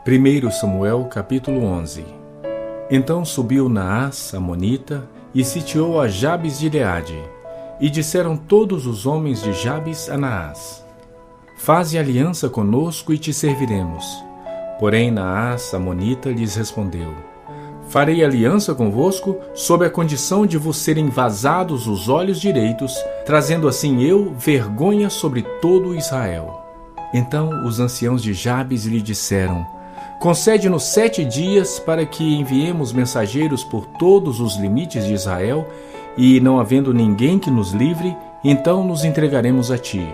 1 Samuel capítulo 11. Então subiu Naás, amonita, e sitiou a Jabes de Gileade. E disseram todos os homens de Jabes a Naás: Faze aliança conosco e te serviremos. Porém Naás, amonita, lhes respondeu: Farei aliança convosco sob a condição de vos serem vazados os olhos direitos, trazendo assim eu vergonha sobre todo Israel. Então os anciãos de Jabes lhe disseram: Concede-nos 7 dias para que enviemos mensageiros por todos os limites de Israel, e não havendo ninguém que nos livre, então nos entregaremos a ti.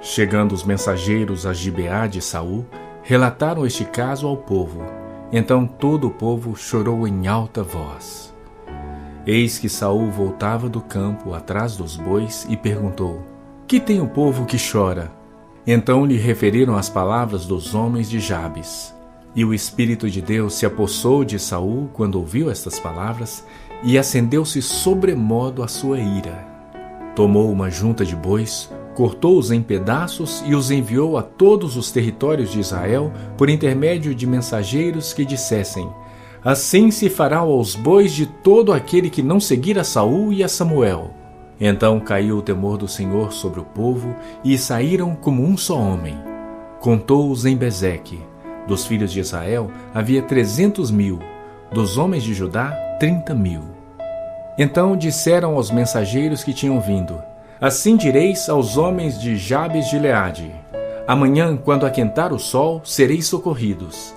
Chegando os mensageiros a Gibeá de Saul, relataram este caso ao povo. Então todo o povo chorou em alta voz. Eis que Saul voltava do campo atrás dos bois e perguntou: Que tem o povo que chora? Então lhe referiram as palavras dos homens de Jabes. E o Espírito de Deus se apossou de Saul quando ouviu estas palavras, e acendeu-se sobremodo a sua ira. Tomou uma junta de bois, cortou-os em pedaços e os enviou a todos os territórios de Israel por intermédio de mensageiros que dissessem: Assim se fará aos bois de todo aquele que não seguir a Saul e a Samuel. Então caiu o temor do Senhor sobre o povo, e saíram como um só homem. Contou-os em Bezeque. Dos filhos de Israel havia 300.000, dos homens de Judá 30.000. Então disseram aos mensageiros que tinham vindo: Assim direis aos homens de Jabes de Gileade: Amanhã, quando aquentar o sol, sereis socorridos.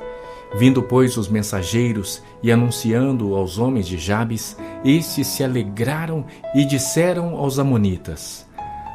Vindo, pois, os mensageiros e anunciando aos homens de Jabes, estes se alegraram e disseram aos amonitas: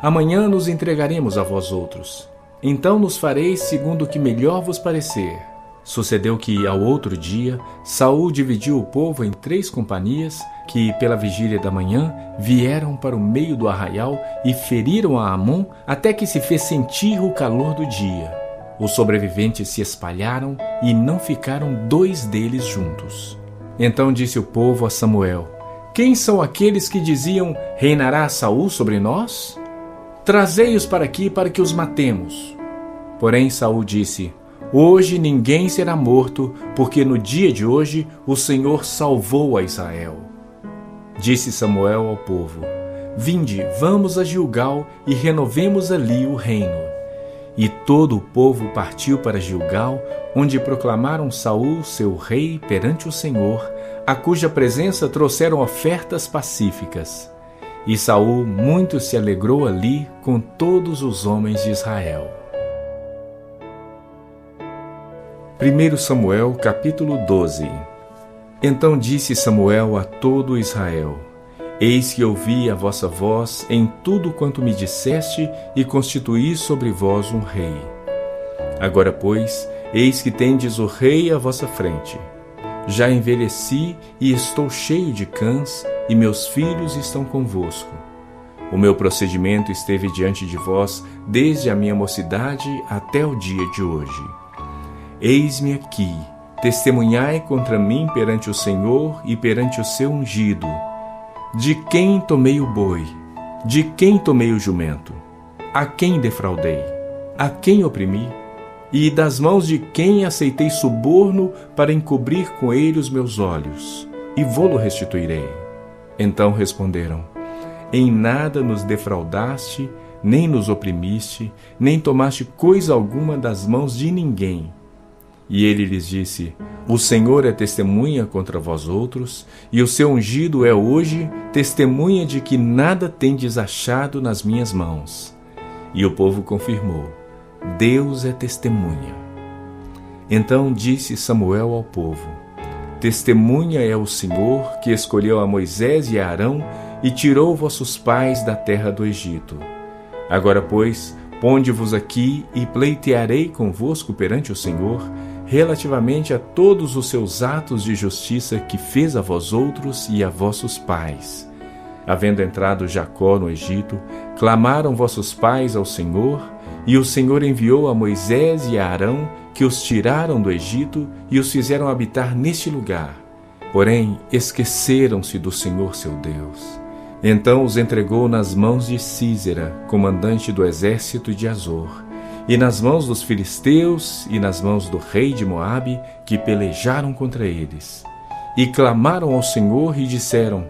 Amanhã nos entregaremos a vós outros. Então nos fareis segundo o que melhor vos parecer. Sucedeu que, ao outro dia, Saul dividiu o povo em 3 companhias, que, pela vigília da manhã, vieram para o meio do arraial e feriram a Amon até que se fez sentir o calor do dia. Os sobreviventes se espalharam e não ficaram 2 deles juntos. Então disse o povo a Samuel: Quem são aqueles que diziam: Reinará Saul sobre nós? Trazei-os para aqui para que os matemos. Porém Saul disse: Hoje ninguém será morto, porque no dia de hoje o Senhor salvou a Israel. Disse Samuel ao povo: Vinde, vamos a Gilgal e renovemos ali o reino. E todo o povo partiu para Gilgal, onde proclamaram Saul seu rei perante o Senhor, a cuja presença trouxeram ofertas pacíficas. E Saul muito se alegrou ali com todos os homens de Israel. 1 Samuel capítulo 12. Então disse Samuel a todo Israel: Eis que ouvi a vossa voz em tudo quanto me disseste, e constituí sobre vós um rei. Agora, pois, eis que tendes o rei à vossa frente. Já envelheci e estou cheio de cãs, e meus filhos estão convosco. O meu procedimento esteve diante de vós desde a minha mocidade até o dia de hoje. Eis-me aqui, testemunhai contra mim perante o Senhor e perante o seu ungido. De quem tomei o boi? De quem tomei o jumento? A quem defraudei? A quem oprimi? E das mãos de quem aceitei suborno para encobrir com ele os meus olhos? E vô-lo restituirei. Então responderam: Em nada nos defraudaste, nem nos oprimiste, nem tomaste coisa alguma das mãos de ninguém. E ele lhes disse: O Senhor é testemunha contra vós outros, e o seu ungido é hoje testemunha de que nada tendes achado nas minhas mãos. E o povo confirmou: Deus é testemunha. Então disse Samuel ao povo: Testemunha é o Senhor, que escolheu a Moisés e a Arão e tirou vossos pais da terra do Egito. Agora, pois, ponde-vos aqui e pleitearei convosco perante o Senhor, relativamente a todos os seus atos de justiça que fez a vós outros e a vossos pais. Havendo entrado Jacó no Egito, clamaram vossos pais ao Senhor, e o Senhor enviou a Moisés e a Arão, que os tiraram do Egito e os fizeram habitar neste lugar. Porém, esqueceram-se do Senhor seu Deus. Então os entregou nas mãos de Sísera, comandante do exército de Azor, e nas mãos dos filisteus e nas mãos do rei de Moabe, que pelejaram contra eles. E clamaram ao Senhor e disseram: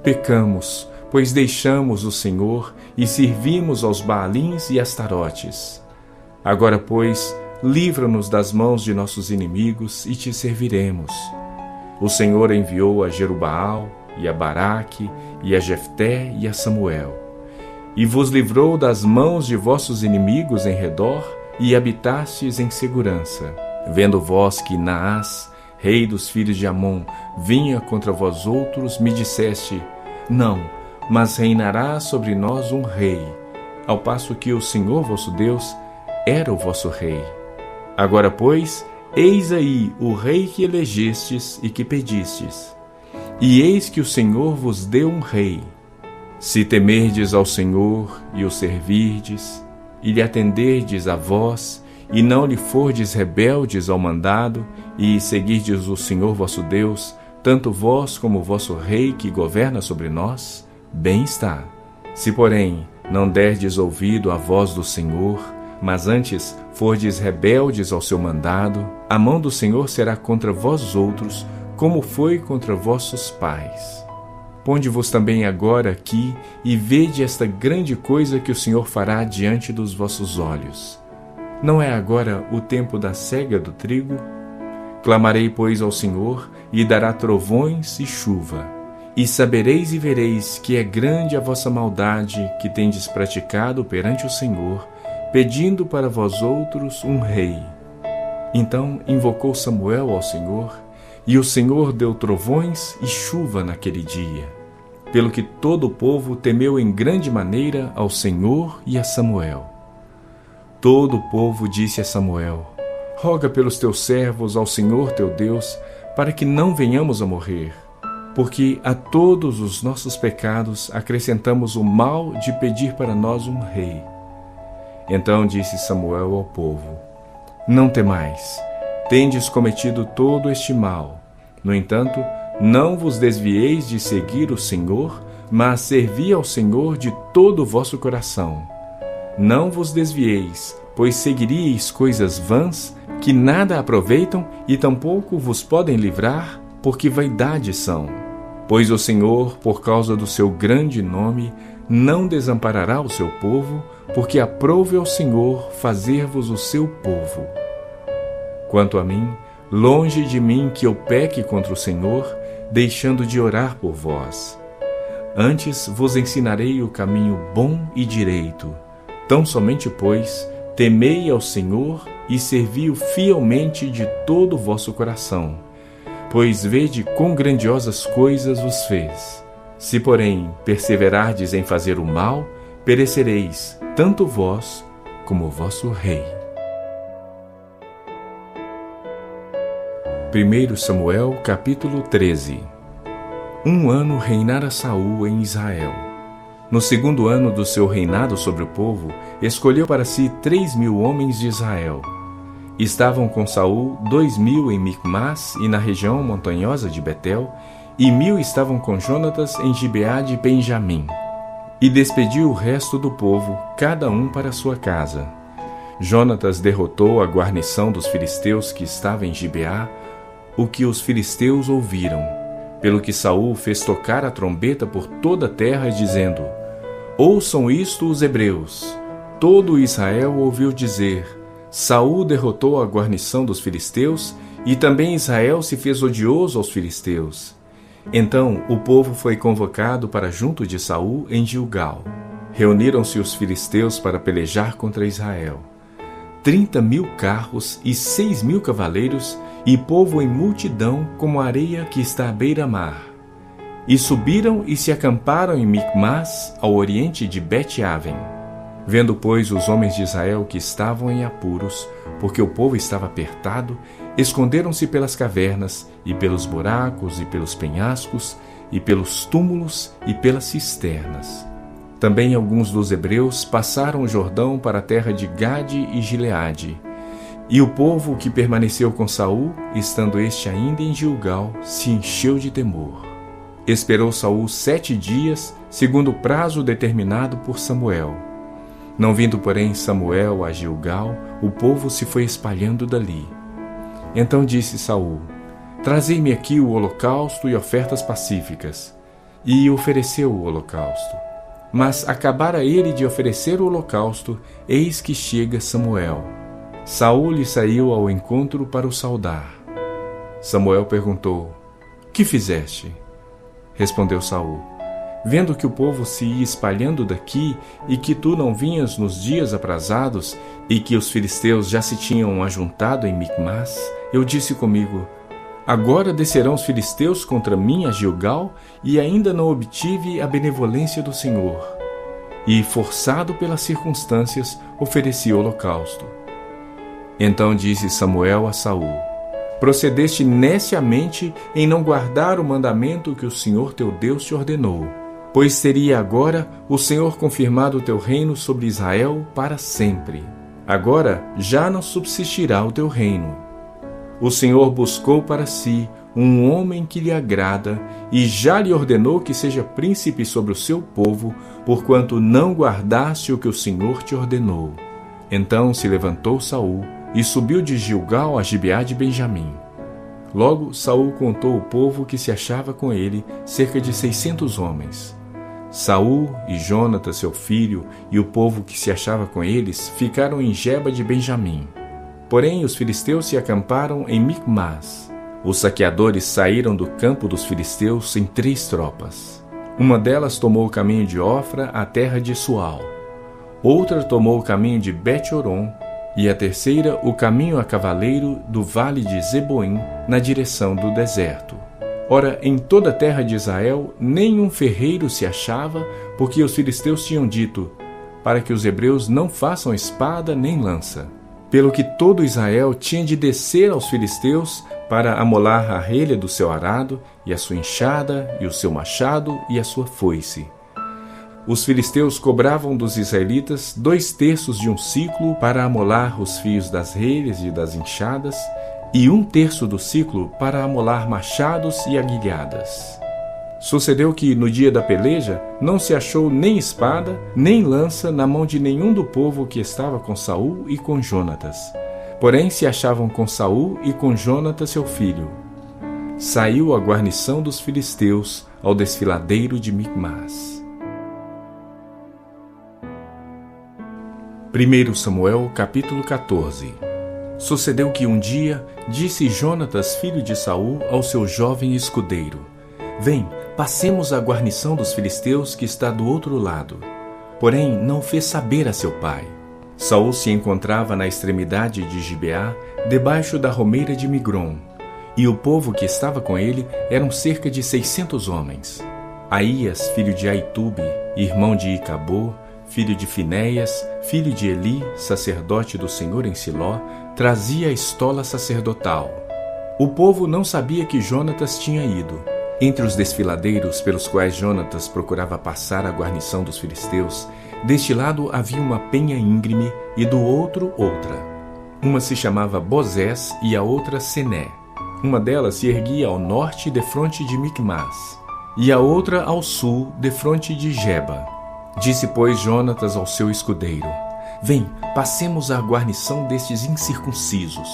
pecamos, pois deixamos o Senhor e servimos aos Baalins e Astarotes. Agora, pois, livra-nos das mãos de nossos inimigos e te serviremos. O Senhor enviou a Jerubaal, e a Baraque, e a Jefté, e a Samuel, e vos livrou das mãos de vossos inimigos em redor, e habitastes em segurança. Vendo vós que Naás, rei dos filhos de Amon, vinha contra vós outros, me disseste: não, mas reinará sobre nós um rei, ao passo que o Senhor vosso Deus era o vosso rei. Agora, pois, eis aí o rei que elegestes e que pedistes, e eis que o Senhor vos deu um rei. Se temerdes ao Senhor e o servirdes, e lhe atenderdes a vós, e não lhe fordes rebeldes ao mandado, e seguirdes o Senhor vosso Deus, tanto vós como o vosso rei que governa sobre nós, bem está. Se, porém, não derdes ouvido à voz do Senhor, mas antes fordes rebeldes ao seu mandado, a mão do Senhor será contra vós outros, como foi contra vossos pais. Ponde-vos também agora aqui e vede esta grande coisa que o Senhor fará diante dos vossos olhos. Não é agora o tempo da cega do trigo? Clamarei, pois, ao Senhor, e dará trovões e chuva. E sabereis e vereis que é grande a vossa maldade que tendes praticado perante o Senhor, pedindo para vós outros um rei. Então invocou Samuel ao Senhor, e o Senhor deu trovões e chuva naquele dia, pelo que todo o povo temeu em grande maneira ao Senhor e a Samuel. Todo o povo disse a Samuel: roga pelos teus servos ao Senhor teu Deus, para que não venhamos a morrer, porque a todos os nossos pecados acrescentamos o mal de pedir para nós um rei. Então disse Samuel ao povo: não temais, tendes cometido todo este mal. No entanto, não vos desvieis de seguir o Senhor, mas servi ao Senhor de todo o vosso coração. Não vos desvieis, pois seguiríeis coisas vãs, que nada aproveitam e tampouco vos podem livrar, porque vaidade são. Pois o Senhor, por causa do seu grande nome, não desamparará o seu povo, porque aprouve ao Senhor fazer-vos o seu povo. Quanto a mim, longe de mim que eu peque contra o Senhor, deixando de orar por vós. Antes vos ensinarei o caminho bom e direito. Tão somente, pois, temei ao Senhor e servi-o fielmente de todo o vosso coração, pois vede quão grandiosas coisas vos fez. Se, porém, perseverardes em fazer o mal, perecereis, tanto vós como o vosso rei. 1 Samuel, capítulo 13. 1 ano reinara Saul em Israel. No segundo ano do seu reinado sobre o povo, escolheu para si 3.000 homens de Israel. Estavam com Saul 2.000 em Micmas e na região montanhosa de Betel, e 1.000 estavam com Jonatas em Gibeá de Benjamim. E despediu o resto do povo, cada um para sua casa. Jonatas derrotou a guarnição dos filisteus que estava em Gibeá, o que os filisteus ouviram, pelo que Saul fez tocar a trombeta por toda a terra, dizendo: ouçam isto os hebreus. Todo Israel ouviu dizer: Saul derrotou a guarnição dos filisteus, e também Israel se fez odioso aos filisteus. Então o povo foi convocado para junto de Saul em Gilgal. Reuniram-se os filisteus para pelejar contra Israel. 30.000 carros e 6.000 cavaleiros, e povo em multidão como a areia que está à beira-mar. E subiram e se acamparam em Micmas, ao oriente de Bet-Aven. Vendo, pois, os homens de Israel que estavam em apuros, porque o povo estava apertado, esconderam-se pelas cavernas, e pelos buracos, e pelos penhascos, e pelos túmulos, e pelas cisternas. Também alguns dos hebreus passaram o Jordão para a terra de Gade e Gileade. E o povo que permaneceu com Saul, estando este ainda em Gilgal, se encheu de temor. Esperou Saul 7 dias, segundo o prazo determinado por Samuel. Não vindo, porém, Samuel a Gilgal, o povo se foi espalhando dali. Então disse Saul: Trazei-me aqui o holocausto e ofertas pacíficas. E ofereceu o holocausto. Mas acabara ele de oferecer o holocausto, eis que chega Samuel. Saul lhe saiu ao encontro para o saudar. Samuel perguntou: Que fizeste? Respondeu Saul: Vendo que o povo se ia espalhando daqui, e que tu não vinhas nos dias aprazados, e que os filisteus já se tinham ajuntado em Micmas, eu disse comigo: Agora descerão os filisteus contra mim a Gilgal, e ainda não obtive a benevolência do Senhor. E, forçado pelas circunstâncias, ofereci o holocausto. Então disse Samuel a Saul: Procedeste neciamente em não guardar o mandamento que o Senhor teu Deus te ordenou, pois teria agora o Senhor confirmado o teu reino sobre Israel para sempre. Agora já não subsistirá o teu reino. O Senhor buscou para si um homem que lhe agrada, e já lhe ordenou que seja príncipe sobre o seu povo, porquanto não guardaste o que o Senhor te ordenou. Então se levantou Saul e subiu de Gilgal a Gibeá de Benjamim. Logo Saul contou o povo que se achava com ele, cerca de 600 homens. Saul e Jonatas, seu filho, e o povo que se achava com eles ficaram em Geba de Benjamim. Porém os filisteus se acamparam em Micmas. Os saqueadores saíram do campo dos filisteus em 3 tropas. Uma delas tomou o caminho de Ofra à terra de Sual. Outra tomou o caminho de Bet-Horon, e a terceira o caminho a cavaleiro do vale de Zeboim, na direção do deserto. Ora, em toda a terra de Israel, nenhum ferreiro se achava, porque os filisteus tinham dito: para que os hebreus não façam espada nem lança. Pelo que todo Israel tinha de descer aos filisteus para amolar a relha do seu arado, e a sua enxada, e o seu machado, e a sua foice. Os filisteus cobravam dos israelitas 2/3 de um siclo para amolar os fios das relhas e das enxadas, e 1/3 do siclo para amolar machados e aguilhadas. Sucedeu que, no dia da peleja, não se achou nem espada, nem lança na mão de nenhum do povo que estava com Saul e com Jonatas. Porém se achavam com Saul e com Jonatas seu filho. Saiu a guarnição dos filisteus ao desfiladeiro de Micmas. 1 Samuel, capítulo 14. Sucedeu que um dia disse Jonatas, filho de Saul, ao seu jovem escudeiro: Vem, passemos à guarnição dos filisteus que está do outro lado. Porém não fez saber a seu pai. Saul se encontrava na extremidade de Gibeá, debaixo da romeira de Migron, e o povo que estava com ele eram cerca de 600 homens. Aías, filho de Aitube, irmão de Icabô, filho de Finéias, filho de Eli, sacerdote do Senhor em Siló, trazia a estola sacerdotal. O povo não sabia que Jonatas tinha ido. Entre os desfiladeiros pelos quais Jonatas procurava passar a guarnição dos filisteus, deste lado havia uma penha íngreme e do outro outra. Uma se chamava Bozés e a outra Sené. Uma delas se erguia ao norte defronte de Micmas, e a outra ao sul defronte de Geba. Disse, pois, Jonatas ao seu escudeiro: Vem, passemos à guarnição destes incircuncisos.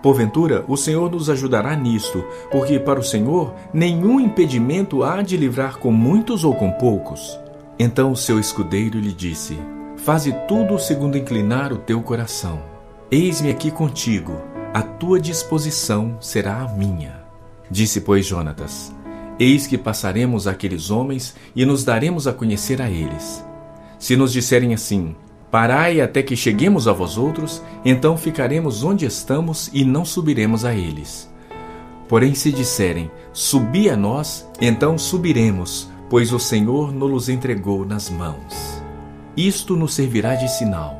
Porventura, o Senhor nos ajudará nisto, porque para o Senhor nenhum impedimento há de livrar com muitos ou com poucos. Então o seu escudeiro lhe disse: Faze tudo segundo inclinar o teu coração. Eis-me aqui contigo, a tua disposição será a minha. Disse, pois, Jonatas: Eis que passaremos àqueles homens e nos daremos a conhecer a eles. Se nos disserem assim: Parai até que cheguemos a vós outros, então ficaremos onde estamos e não subiremos a eles. Porém se disserem: Subi a nós, então subiremos, pois o Senhor nos entregou nas mãos. Isto nos servirá de sinal.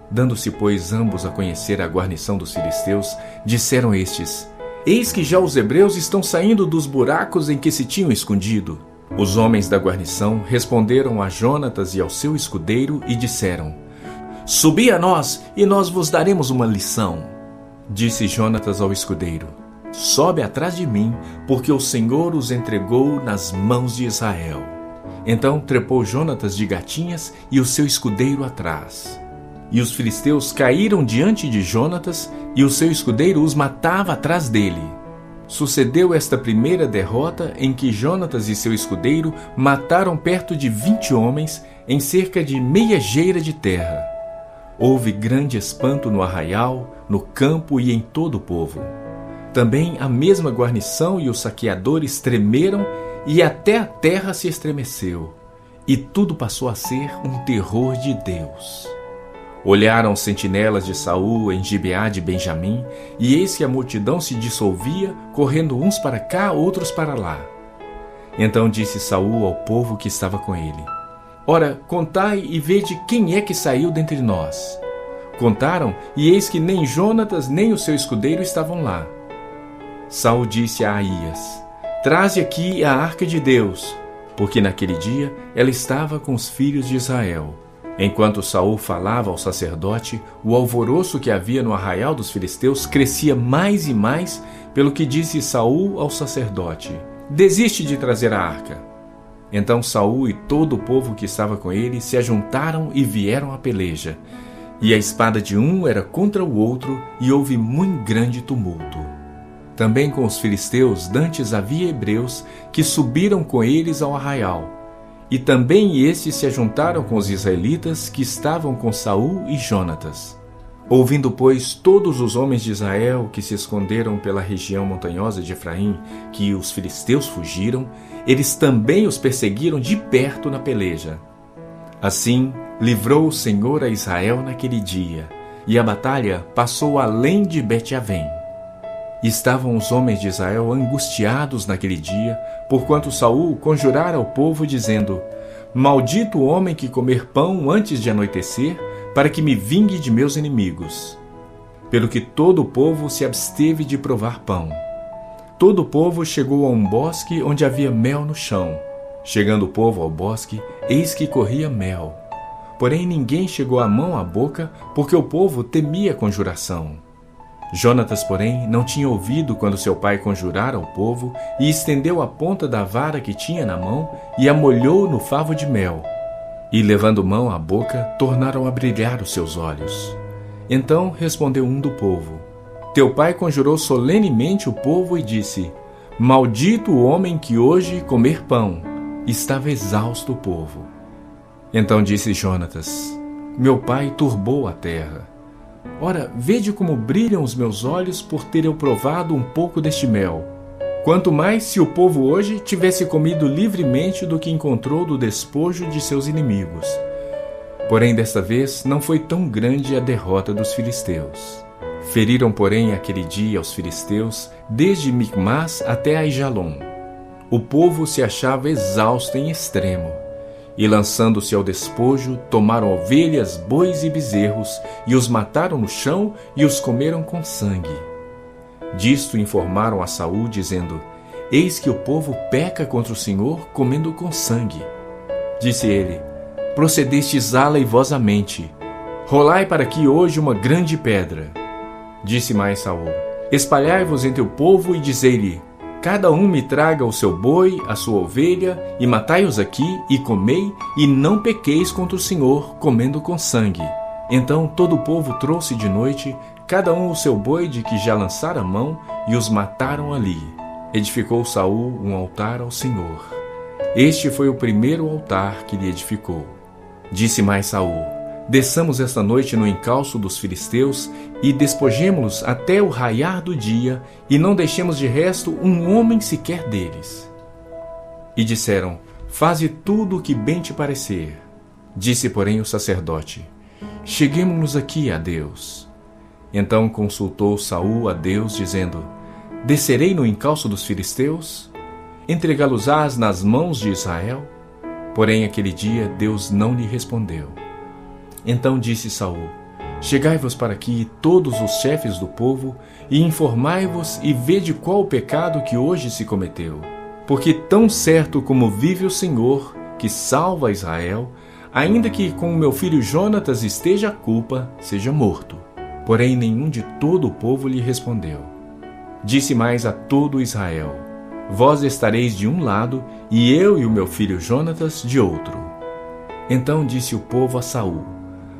Dando-se, pois, ambos a conhecer a guarnição dos filisteus, disseram estes: Eis que já os hebreus estão saindo dos buracos em que se tinham escondido. Os homens da guarnição responderam a Jonatas e ao seu escudeiro e disseram: Subi a nós, e nós vos daremos uma lição. Disse Jonatas ao escudeiro: Sobe atrás de mim, porque o Senhor os entregou nas mãos de Israel. Então trepou Jonatas de gatinhas e o seu escudeiro atrás. E os filisteus caíram diante de Jonatas, e o seu escudeiro os matava atrás dele. Sucedeu esta primeira derrota em que Jonatas e seu escudeiro mataram perto de 20 homens em cerca de meia geira de terra. Houve grande espanto no arraial, no campo e em todo o povo. Também a mesma guarnição e os saqueadores tremeram, e até a terra se estremeceu, e tudo passou a ser um terror de Deus. Olharam os sentinelas de Saul em Gibeá de Benjamim, e eis que a multidão se dissolvia, correndo uns para cá, outros para lá. Então disse Saul ao povo que estava com ele: Ora, contai e vede quem é que saiu dentre nós. Contaram, e eis que nem Jonatas nem o seu escudeiro estavam lá. Saul disse a Aías: Traze aqui a arca de Deus, porque naquele dia ela estava com os filhos de Israel. Enquanto Saul falava ao sacerdote, o alvoroço que havia no arraial dos filisteus crescia mais e mais, pelo que disse Saul ao sacerdote: Desiste de trazer a arca. Então Saul e todo o povo que estava com ele se ajuntaram e vieram à peleja. E a espada de um era contra o outro, e houve muito grande tumulto. Também com os filisteus dantes havia hebreus que subiram com eles ao arraial. E também estes se ajuntaram com os israelitas que estavam com Saul e Jonatas. Ouvindo, pois, todos os homens de Israel que se esconderam pela região montanhosa de Efraim, que os filisteus fugiram, eles também os perseguiram de perto na peleja. Assim, livrou o Senhor a Israel naquele dia, e a batalha passou além de Bet-Avém. Estavam os homens de Israel angustiados naquele dia, porquanto Saul conjurara ao povo, dizendo: Maldito o homem que comer pão antes de anoitecer, para que me vingue de meus inimigos. Pelo que todo o povo se absteve de provar pão. Todo o povo chegou a um bosque onde havia mel no chão. Chegando o povo ao bosque, eis que corria mel. Porém ninguém chegou a mão à boca, porque o povo temia a conjuração. Jonatas, porém, não tinha ouvido quando seu pai conjurara ao povo, e estendeu a ponta da vara que tinha na mão e a molhou no favo de mel. E, levando mão à boca, tornaram a brilhar os seus olhos. Então respondeu um do povo: Teu pai conjurou solenemente o povo e disse: Maldito o homem que hoje comer pão. Estava exausto o povo. Então disse Jonatas: Meu pai turbou a terra. Ora, vede como brilham os meus olhos por ter eu provado um pouco deste mel. Quanto mais se o povo hoje tivesse comido livremente do que encontrou do despojo de seus inimigos. Porém, desta vez não foi tão grande a derrota dos filisteus. Feriram, porém, aquele dia aos filisteus, desde Micmas até Aijalon. O povo se achava exausto em extremo. E, lançando-se ao despojo, tomaram ovelhas, bois e bezerros, e os mataram no chão e os comeram com sangue. Disto informaram a Saul, dizendo: Eis que o povo peca contra o Senhor, comendo com sangue. Disse ele: Procedestes aleivosamente. Rolai para aqui hoje uma grande pedra. Disse mais Saul: Espalhai-vos entre o povo e dizei-lhe: Cada um me traga o seu boi, a sua ovelha, e matai-os aqui, e comei, e não pequeis contra o Senhor, comendo com sangue. Então todo o povo trouxe de noite, cada um o seu boi de que já lançara mão, e os mataram ali. Edificou Saul um altar ao Senhor. Este foi o primeiro altar que lhe edificou. Disse mais Saul: Desçamos esta noite no encalço dos filisteus e despojemo-los até o raiar do dia, e não deixemos de resto um homem sequer deles. E disseram: Faze tudo o que bem te parecer. Disse, porém, o sacerdote: Cheguemo-nos aqui a Deus. Então consultou Saul a Deus, dizendo: Descerei no encalço dos filisteus? Entregá-los-ás nas mãos de Israel? Porém, aquele dia Deus não lhe respondeu. Então disse Saul: Chegai-vos para aqui todos os chefes do povo, e informai-vos e vede qual o pecado que hoje se cometeu. Porque tão certo como vive o Senhor, que salva Israel, ainda que com o meu filho Jonatas esteja a culpa, seja morto. Porém nenhum de todo o povo lhe respondeu. Disse mais a todo Israel: Vós estareis de um lado, e eu e o meu filho Jonatas de outro. Então disse o povo a Saul: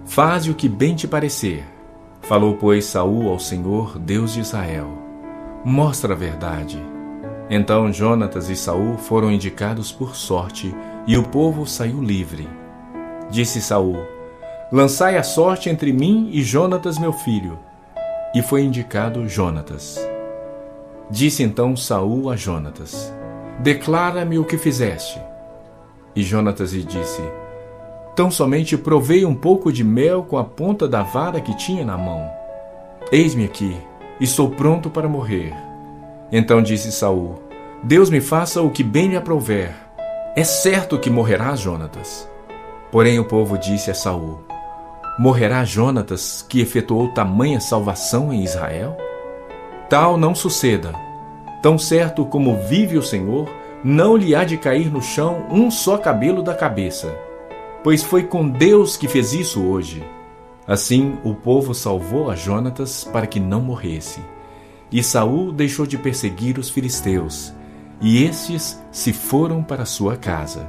Faze o que bem te parecer. Falou, pois, Saul ao Senhor, Deus de Israel: Mostra a verdade. Então Jonatas e Saul foram indicados por sorte, e o povo saiu livre. Disse Saul: Lançai a sorte entre mim e Jonatas meu filho. E foi indicado Jonatas. Disse então Saul a Jonatas: Declara-me o que fizeste. E Jonatas lhe disse: Tão somente provei um pouco de mel com a ponta da vara que tinha na mão. Eis-me aqui, estou pronto para morrer. Então disse Saul: Deus me faça o que bem lhe aprouver. É certo que morrerás, Jonatas. Porém o povo disse a Saul: Morrerá Jonatas, que efetuou tamanha salvação em Israel? Tal não suceda. Tão certo como vive o Senhor, não lhe há de cair no chão um só cabelo da cabeça, pois foi com Deus que fez isso hoje. Assim o povo salvou a Jonatas para que não morresse. E Saul deixou de perseguir os filisteus, e estes se foram para sua casa.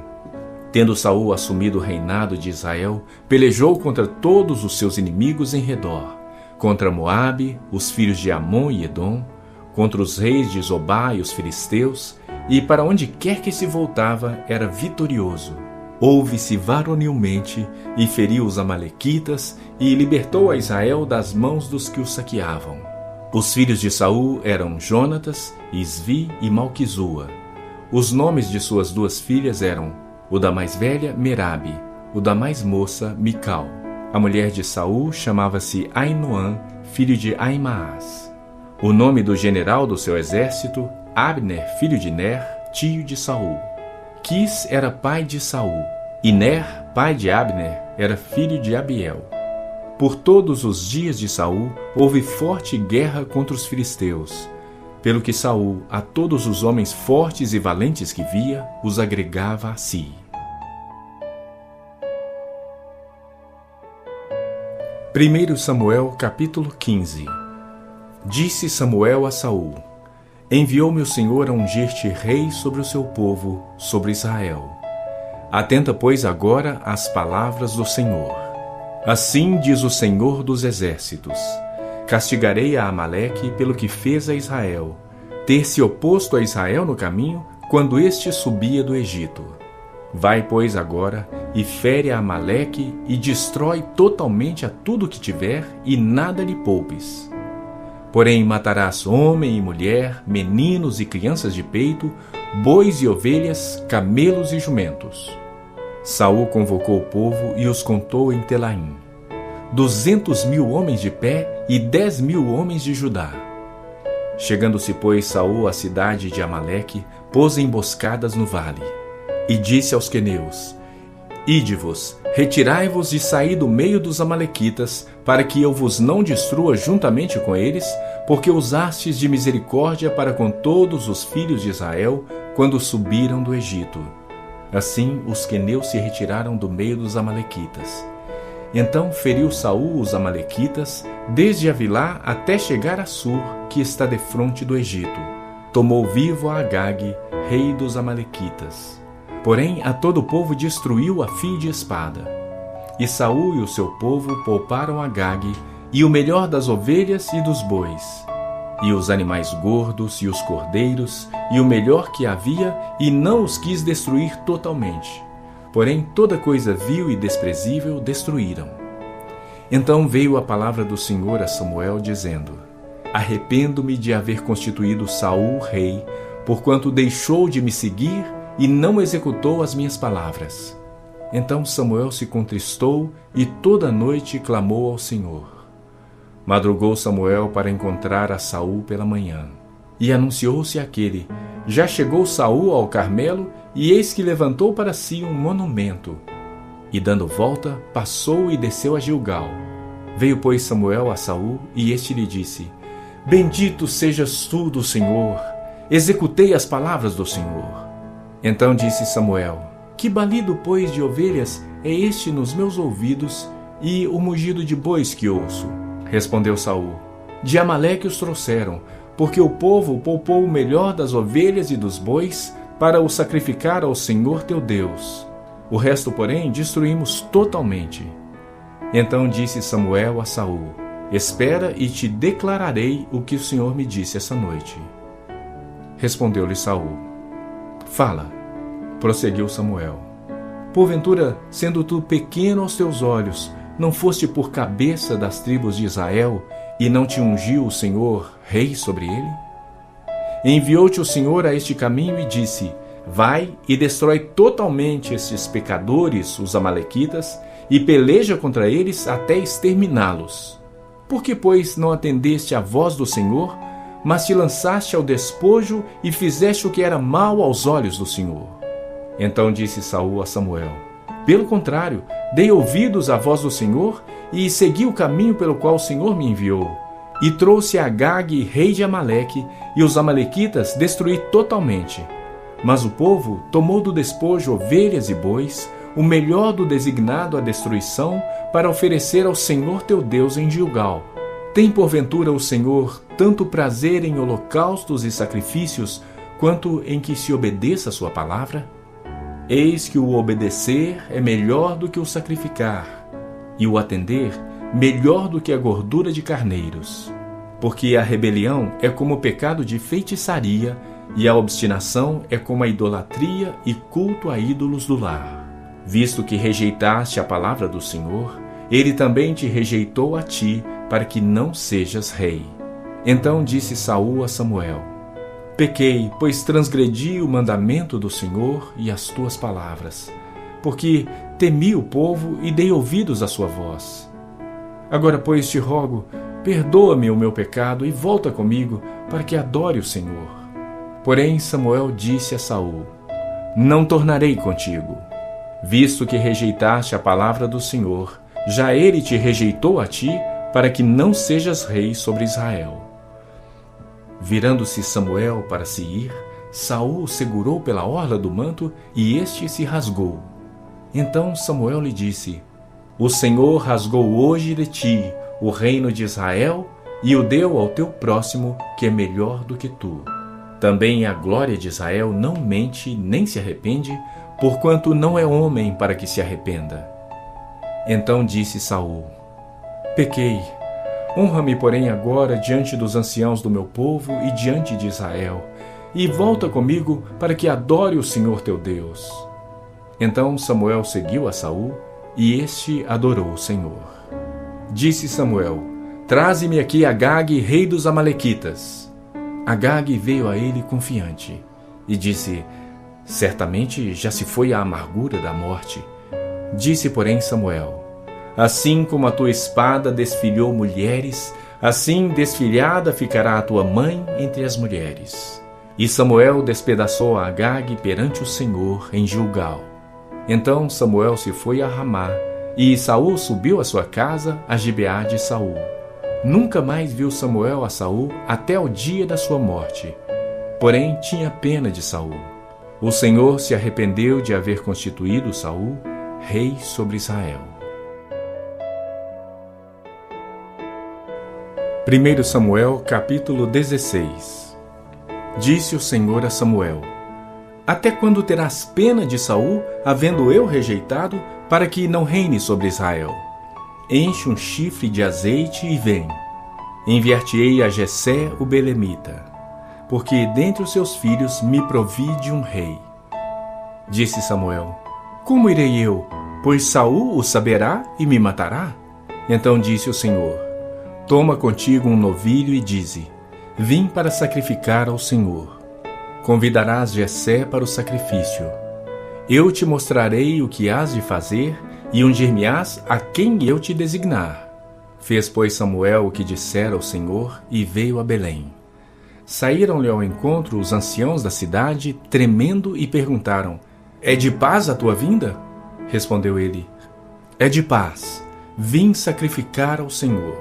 Tendo Saul assumido o reinado de Israel, pelejou contra todos os seus inimigos em redor, contra Moabe, os filhos de Amon e Edom, contra os reis de Zobá e os filisteus, e para onde quer que se voltava era vitorioso. Houve-se varonilmente, e feriu os amalequitas, e libertou a Israel das mãos dos que o saqueavam. Os filhos de Saul eram Jonatas, Isvi e Malquizua. Os nomes de suas duas filhas eram: o da mais velha, Merabe; o da mais moça, Mical. A mulher de Saul chamava-se Ainoã, filho de Aimaas. O nome do general do seu exército, Abner, filho de Ner, tio de Saul. Quis era pai de Saul, e Ner, pai de Abner, era filho de Abiel. Por todos os dias de Saul houve forte guerra contra os filisteus, pelo que Saul, a todos os homens fortes e valentes que via, os agregava a si. 1 Samuel capítulo 15. Disse Samuel a Saul: Enviou-me o Senhor a ungir-te rei sobre o seu povo, sobre Israel. Atenta, pois, agora às palavras do Senhor. Assim diz o Senhor dos exércitos: Castigarei a Amaleque pelo que fez a Israel, ter se oposto a Israel no caminho, quando este subia do Egito. Vai, pois, agora, e fere a Amaleque, e destrói totalmente a tudo que tiver, e nada lhe poupes. Porém matarás homem e mulher, meninos e crianças de peito, bois e ovelhas, camelos e jumentos. Saul convocou o povo e os contou em Telaim: 200.000 homens de pé e 10.000 homens de Judá. Chegando-se, pois, Saul à cidade de Amaleque, pôs emboscadas no vale. E disse aos queneus: Ide-vos, retirai-vos e saí do meio dos amalequitas, para que eu vos não destrua juntamente com eles, porque usastes de misericórdia para com todos os filhos de Israel, quando subiram do Egito. Assim os queneus se retiraram do meio dos amalequitas. Então feriu Saul os amalequitas, desde Avilá até chegar a Sur, que está defronte do Egito. Tomou vivo a Agag, rei dos amalequitas. Porém a todo o povo destruiu a fio de espada. E Saul e o seu povo pouparam Agag, e o melhor das ovelhas e dos bois, e os animais gordos e os cordeiros, e o melhor que havia, e não os quis destruir totalmente. Porém toda coisa vil e desprezível destruíram. Então veio a palavra do Senhor a Samuel, dizendo: Arrependo-me de haver constituído Saul rei, porquanto deixou de me seguir e não executou as minhas palavras. Então Samuel se contristou e toda a noite clamou ao Senhor. Madrugou Samuel para encontrar a Saul pela manhã. E anunciou-se aquele: Já chegou Saul ao Carmelo, e eis que levantou para si um monumento. E dando volta, passou e desceu a Gilgal. Veio, pois, Samuel a Saul, e este lhe disse: Bendito sejas tu do Senhor, executei as palavras do Senhor. Então disse Samuel: Que balido, pois, de ovelhas é este nos meus ouvidos, e o mugido de bois que ouço? Respondeu Saul: De Amaleque os trouxeram, porque o povo poupou o melhor das ovelhas e dos bois para o sacrificar ao Senhor teu Deus. O resto, porém, destruímos totalmente. Então disse Samuel a Saul: espera e te declararei o que o Senhor me disse essa noite. Respondeu-lhe Saul: fala. Prosseguiu Samuel: porventura, sendo tu pequeno aos teus olhos, não foste por cabeça das tribos de Israel, e não te ungiu o Senhor rei sobre ele? Enviou-te o Senhor a este caminho e disse: vai e destrói totalmente estes pecadores, os amalequitas, e peleja contra eles até exterminá-los. Por que, pois, não atendeste à voz do Senhor, mas te lançaste ao despojo e fizeste o que era mal aos olhos do Senhor? Então disse Saul a Samuel: pelo contrário, dei ouvidos à voz do Senhor e segui o caminho pelo qual o Senhor me enviou. E trouxe Agag, rei de Amaleque, e os amalequitas destruí totalmente. Mas o povo tomou do despojo ovelhas e bois, o melhor do designado à destruição, para oferecer ao Senhor teu Deus em Gilgal. Tem porventura o Senhor tanto prazer em holocaustos e sacrifícios, quanto em que se obedeça a sua palavra? Eis que o obedecer é melhor do que o sacrificar, e o atender melhor do que a gordura de carneiros. Porque a rebelião é como o pecado de feitiçaria, e a obstinação é como a idolatria e culto a ídolos do lar. Visto que rejeitaste a palavra do Senhor, ele também te rejeitou a ti, para que não sejas rei. Então disse Saul a Samuel: pequei, pois transgredi o mandamento do Senhor e as tuas palavras, porque temi o povo e dei ouvidos à sua voz. Agora, pois, te rogo, perdoa-me o meu pecado e volta comigo, para que adore o Senhor. Porém Samuel disse a Saul: não tornarei contigo. Visto que rejeitaste a palavra do Senhor, já ele te rejeitou a ti, para que não sejas rei sobre Israel. Virando-se Samuel para se ir, Saul o segurou pela orla do manto, e este se rasgou. Então Samuel lhe disse: o Senhor rasgou hoje de ti o reino de Israel, e o deu ao teu próximo, que é melhor do que tu. Também a glória de Israel não mente nem se arrepende, porquanto não é homem para que se arrependa. Então disse Saul: pequei. Honra-me, porém, agora diante dos anciãos do meu povo e diante de Israel, e volta comigo para que adore o Senhor teu Deus. Então Samuel seguiu a Saul, e este adorou o Senhor. Disse Samuel: traze-me aqui Agag, rei dos amalequitas. Agag veio a ele confiante, e disse: certamente já se foi a amargura da morte. Disse, porém, Samuel: assim como a tua espada desfilhou mulheres, assim desfilhada ficará a tua mãe entre as mulheres. E Samuel despedaçou a Agag perante o Senhor em Gilgal. Então Samuel se foi a Ramá, e Saul subiu à sua casa, a Gibeá de Saul. Nunca mais viu Samuel a Saul até o dia da sua morte. Porém tinha pena de Saul. O Senhor se arrependeu de haver constituído Saul rei sobre Israel. 1 Samuel capítulo 16. Disse o Senhor a Samuel: até quando terás pena de Saul, havendo eu rejeitado, para que não reine sobre Israel? Enche um chifre de azeite e vem. Enviar-te-ei a Jessé o belemita, porque dentre os seus filhos me provi de um rei. Disse Samuel: como irei eu? Pois Saul o saberá e me matará. Então disse o Senhor: toma contigo um novilho e dize: vim para sacrificar ao Senhor. Convidarás Jessé para o sacrifício. Eu te mostrarei o que hás de fazer e ungir-me-ás a quem eu te designar. Fez, pois, Samuel o que dissera ao Senhor e veio a Belém. Saíram-lhe ao encontro os anciãos da cidade, tremendo, e perguntaram: é de paz a tua vinda? Respondeu ele: é de paz. Vim sacrificar ao Senhor.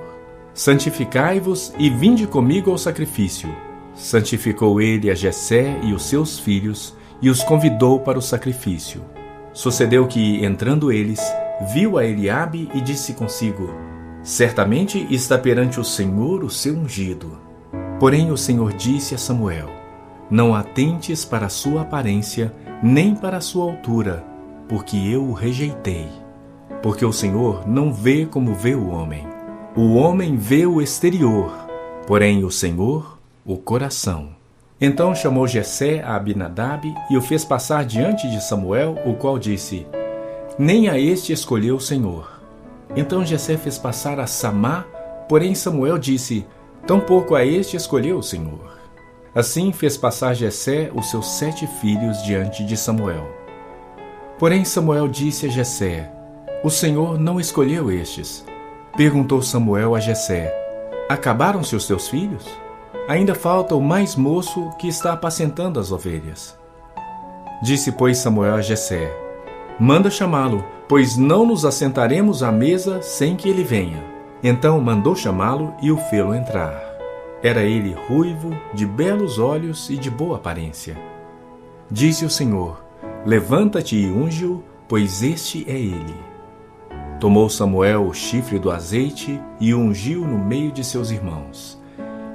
Santificai-vos e vinde comigo ao sacrifício. Santificou ele a Jessé e os seus filhos, e os convidou para o sacrifício. Sucedeu que, entrando eles, viu a Eliabe e disse consigo: certamente está perante o Senhor o seu ungido. Porém o Senhor disse a Samuel: Não atentes para a sua aparência, nem para a sua altura, porque eu o rejeitei. Porque o Senhor não vê como vê o homem. O homem vê o exterior, porém o Senhor, o coração. Então chamou Jessé a Abinadab e o fez passar diante de Samuel, o qual disse: Nem a este escolheu o Senhor. Então Jessé fez passar a Samá, porém Samuel disse: Tampouco a este escolheu o Senhor. Assim fez passar Jessé os seus 7 filhos diante de Samuel. Porém Samuel disse a Jessé: O Senhor não escolheu estes. Perguntou Samuel a Jessé: Acabaram-se os teus filhos? Ainda falta o mais moço que está apacentando as ovelhas. Disse, pois, Samuel a Jessé: Manda chamá-lo, pois não nos assentaremos à mesa sem que ele venha. Então mandou chamá-lo e o fê-lo entrar. Era ele ruivo, de belos olhos e de boa aparência. Disse o Senhor: Levanta-te e unge-o, pois este é ele. Tomou Samuel o chifre do azeite e o ungiu no meio de seus irmãos.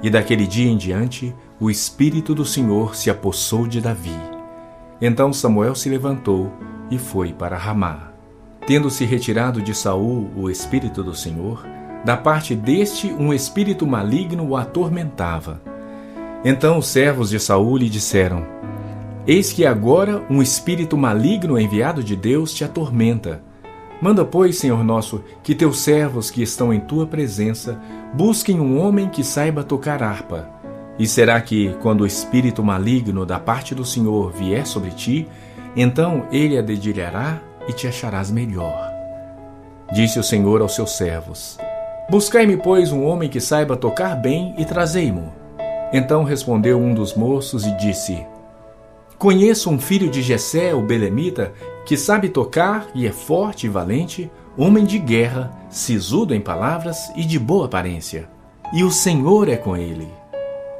E daquele dia em diante, o Espírito do Senhor se apossou de Davi. Então Samuel se levantou e foi para Ramá. Tendo-se retirado de Saul o Espírito do Senhor, da parte deste um espírito maligno o atormentava. Então os servos de Saul lhe disseram: Eis que agora um espírito maligno enviado de Deus te atormenta. Manda, pois, Senhor nosso, que teus servos que estão em tua presença busquem um homem que saiba tocar harpa. E será que, quando o espírito maligno da parte do Senhor vier sobre ti, então ele a dedilhará e te acharás melhor. Disse o Senhor aos seus servos: Buscai-me, pois, um homem que saiba tocar bem e trazei-mo. Então respondeu um dos moços e disse: Conheço um filho de Jessé, o belemita, que sabe tocar e é forte e valente, homem de guerra, sisudo em palavras e de boa aparência. E o Senhor é com ele.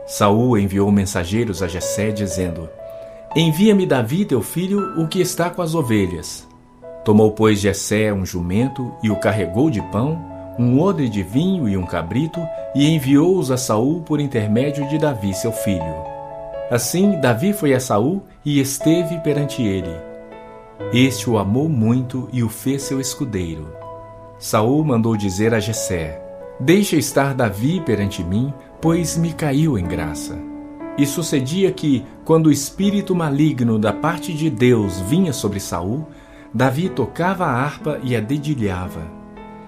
Saul enviou mensageiros a Jessé, dizendo: Envia-me Davi, teu filho, o que está com as ovelhas. Tomou, pois, Jessé um jumento e o carregou de pão, um odre de vinho e um cabrito, e enviou-os a Saul por intermédio de Davi, seu filho. Assim, Davi foi a Saul e esteve perante ele. Este o amou muito e o fez seu escudeiro. Saul mandou dizer a Jessé: Deixa estar Davi perante mim, pois me caiu em graça. E sucedia que, quando o espírito maligno da parte de Deus vinha sobre Saul, Davi tocava a harpa e a dedilhava.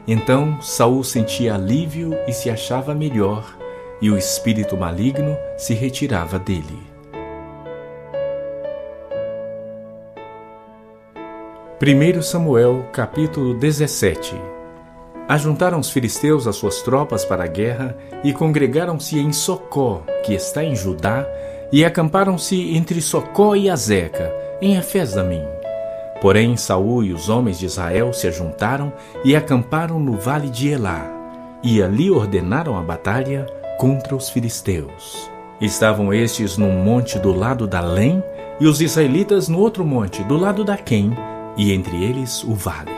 Então Saul sentia alívio e se achava melhor, e o espírito maligno se retirava dele. 1 Samuel, capítulo 17. Ajuntaram os filisteus as suas tropas para a guerra e congregaram-se em Socó, que está em Judá, e acamparam-se entre Socó e Azeca, em Efes-damim. Porém Saul e os homens de Israel se ajuntaram e acamparam no vale de Elá, e ali ordenaram a batalha contra os filisteus. Estavam estes num monte do lado da Lém, e os israelitas no outro monte do lado da Quém, e entre eles o vale.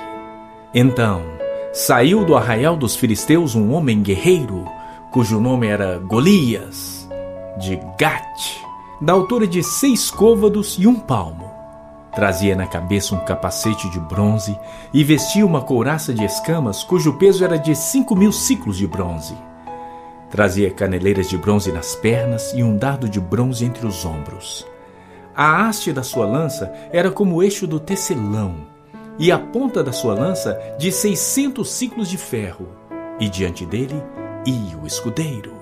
Então saiu do arraial dos filisteus um homem guerreiro, cujo nome era Golias, de Gate, da altura de 6 côvados e 1 palmo. Trazia na cabeça um capacete de bronze e vestia uma couraça de escamas, cujo peso era de 5.000 siclos de bronze. Trazia caneleiras de bronze nas pernas e um dardo de bronze entre os ombros. A haste da sua lança era como o eixo do tecelão, e a ponta da sua lança de 600 siclos de ferro, e diante dele ia o escudeiro.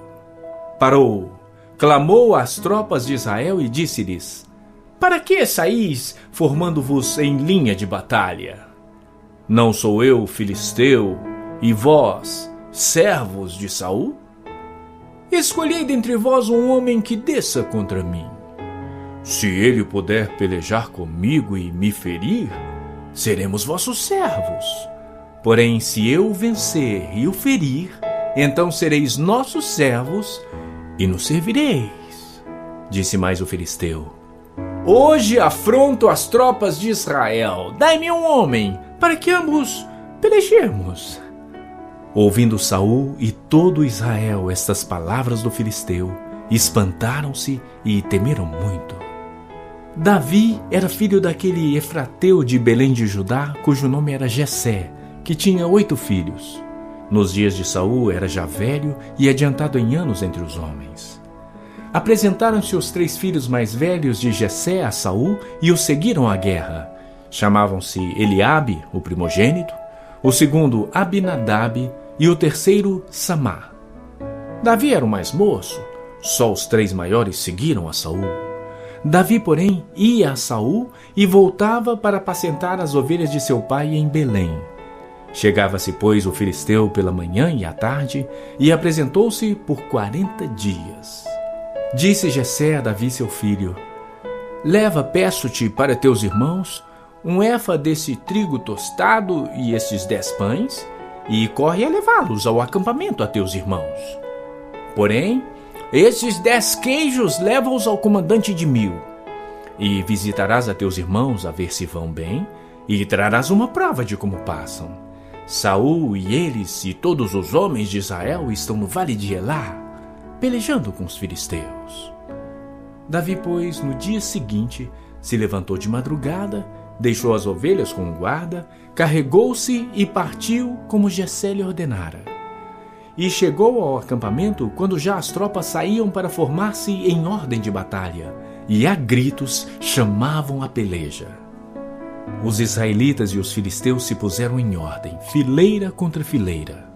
Parou, clamou às tropas de Israel e disse-lhes: Para que saís, formando-vos em linha de batalha? Não sou eu filisteu, e vós, servos de Saul? Escolhei dentre vós um homem que desça contra mim. Se ele puder pelejar comigo e me ferir, seremos vossos servos. Porém, se eu o vencer e o ferir, então sereis nossos servos e nos servireis. Disse mais o filisteu: Hoje afronto as tropas de Israel. Dai-me um homem, para que ambos pelejemos. Ouvindo Saul e todo Israel estas palavras do filisteu, Espantaram-se e temeram muito. Davi era filho daquele Efrateu de Belém de Judá, cujo nome era Jessé, que tinha 8 filhos. Nos dias de Saul era já velho e adiantado em anos entre os homens. Apresentaram-se os 3 filhos mais velhos de Jessé a Saul e o seguiram à guerra. Chamavam-se Eliabe, o primogênito, o segundo Abinadab e o terceiro Samá. Davi era o mais moço, só os 3 maiores seguiram a Saul. Davi, porém, ia a Saul e voltava para apacentar as ovelhas de seu pai em Belém. Chegava-se, pois, o filisteu pela manhã e à tarde, e apresentou-se por 40 dias. Disse Jessé a Davi seu filho: leva, peço-te, para teus irmãos, um efa desse trigo tostado e estes 10 pães, e corre a levá-los ao acampamento a teus irmãos. Porém, estes 10 queijos leva-os ao comandante de 1000, e visitarás a teus irmãos a ver se vão bem, e trarás uma prova de como passam. Saul e eles e todos os homens de Israel estão no vale de Elá, pelejando com os filisteus. Davi, pois, no dia seguinte, se levantou de madrugada, deixou as ovelhas com o guarda, carregou-se e partiu como Jessé lhe ordenara. E chegou ao acampamento quando já as tropas saíam para formar-se em ordem de batalha, e a gritos chamavam a peleja. Os israelitas e os filisteus se puseram em ordem, fileira contra fileira.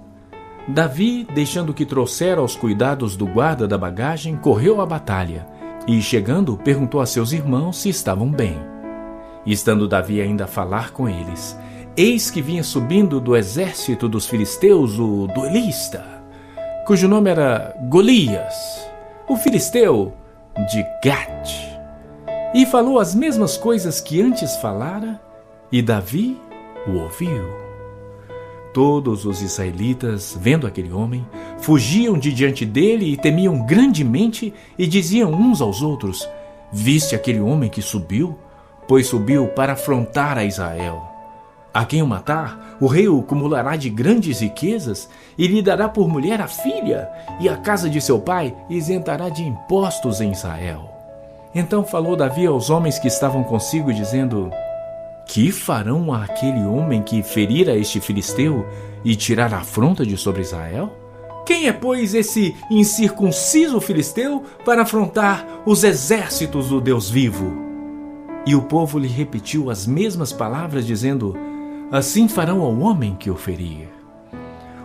Davi, deixando que trouxera aos cuidados do guarda da bagagem, correu à batalha, e chegando, perguntou a seus irmãos se estavam bem. E estando Davi ainda a falar com eles, eis que vinha subindo do exército dos filisteus o duelista, cujo nome era Golias, o filisteu de Gat, e falou as mesmas coisas que antes falara, e Davi o ouviu. Todos os israelitas, vendo aquele homem, fugiam de diante dele e temiam grandemente, e diziam uns aos outros: viste aquele homem que subiu? Pois subiu para afrontar a Israel. A quem o matar, o rei o cumulará de grandes riquezas e lhe dará por mulher a filha, e a casa de seu pai isentará de impostos em Israel. Então falou Davi aos homens que estavam consigo, dizendo: que farão àquele homem que ferir a este filisteu e tirar a afronta de sobre Israel? Quem é, pois, esse incircunciso filisteu para afrontar os exércitos do Deus vivo? E o povo lhe repetiu as mesmas palavras, dizendo: assim farão ao homem que o ferir.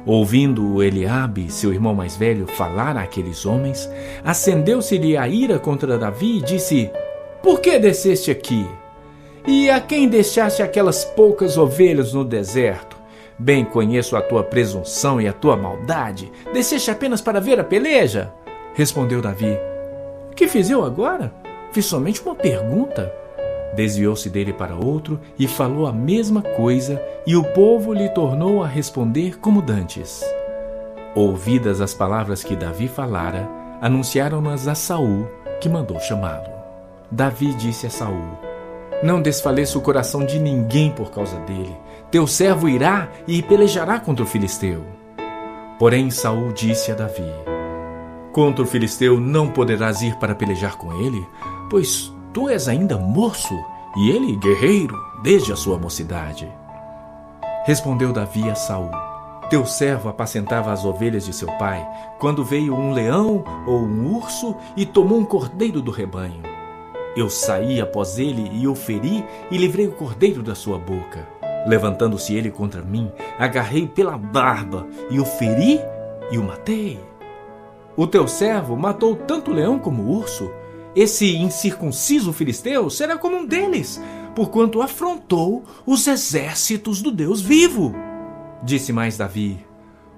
Ouvindo Eliabe, seu irmão mais velho, falar àqueles homens, acendeu-se-lhe a ira contra Davi e disse: por que desceste aqui? E a quem deixaste aquelas poucas ovelhas no deserto? Bem conheço a tua presunção e a tua maldade. Desceste apenas para ver a peleja? Respondeu Davi: que fiz eu agora? Fiz somente uma pergunta. Desviou-se dele para outro e falou a mesma coisa, e o povo lhe tornou a responder como dantes. Ouvidas as palavras que Davi falara, anunciaram-nas a Saul, que mandou chamá-lo. Davi disse a Saul: não desfaleça o coração de ninguém por causa dele. Teu servo irá e pelejará contra o filisteu. Porém Saul disse a Davi: contra o filisteu não poderás ir para pelejar com ele, pois tu és ainda moço, e ele guerreiro desde a sua mocidade. Respondeu Davi a Saul: teu servo apacentava as ovelhas de seu pai, quando veio um leão ou um urso e tomou um cordeiro do rebanho. Eu saí após ele e o feri e livrei o cordeiro da sua boca. Levantando-se ele contra mim, agarrei pela barba e o feri e o matei. O teu servo matou tanto o leão como o urso. Esse incircunciso filisteu será como um deles, porquanto afrontou os exércitos do Deus vivo. Disse mais Davi: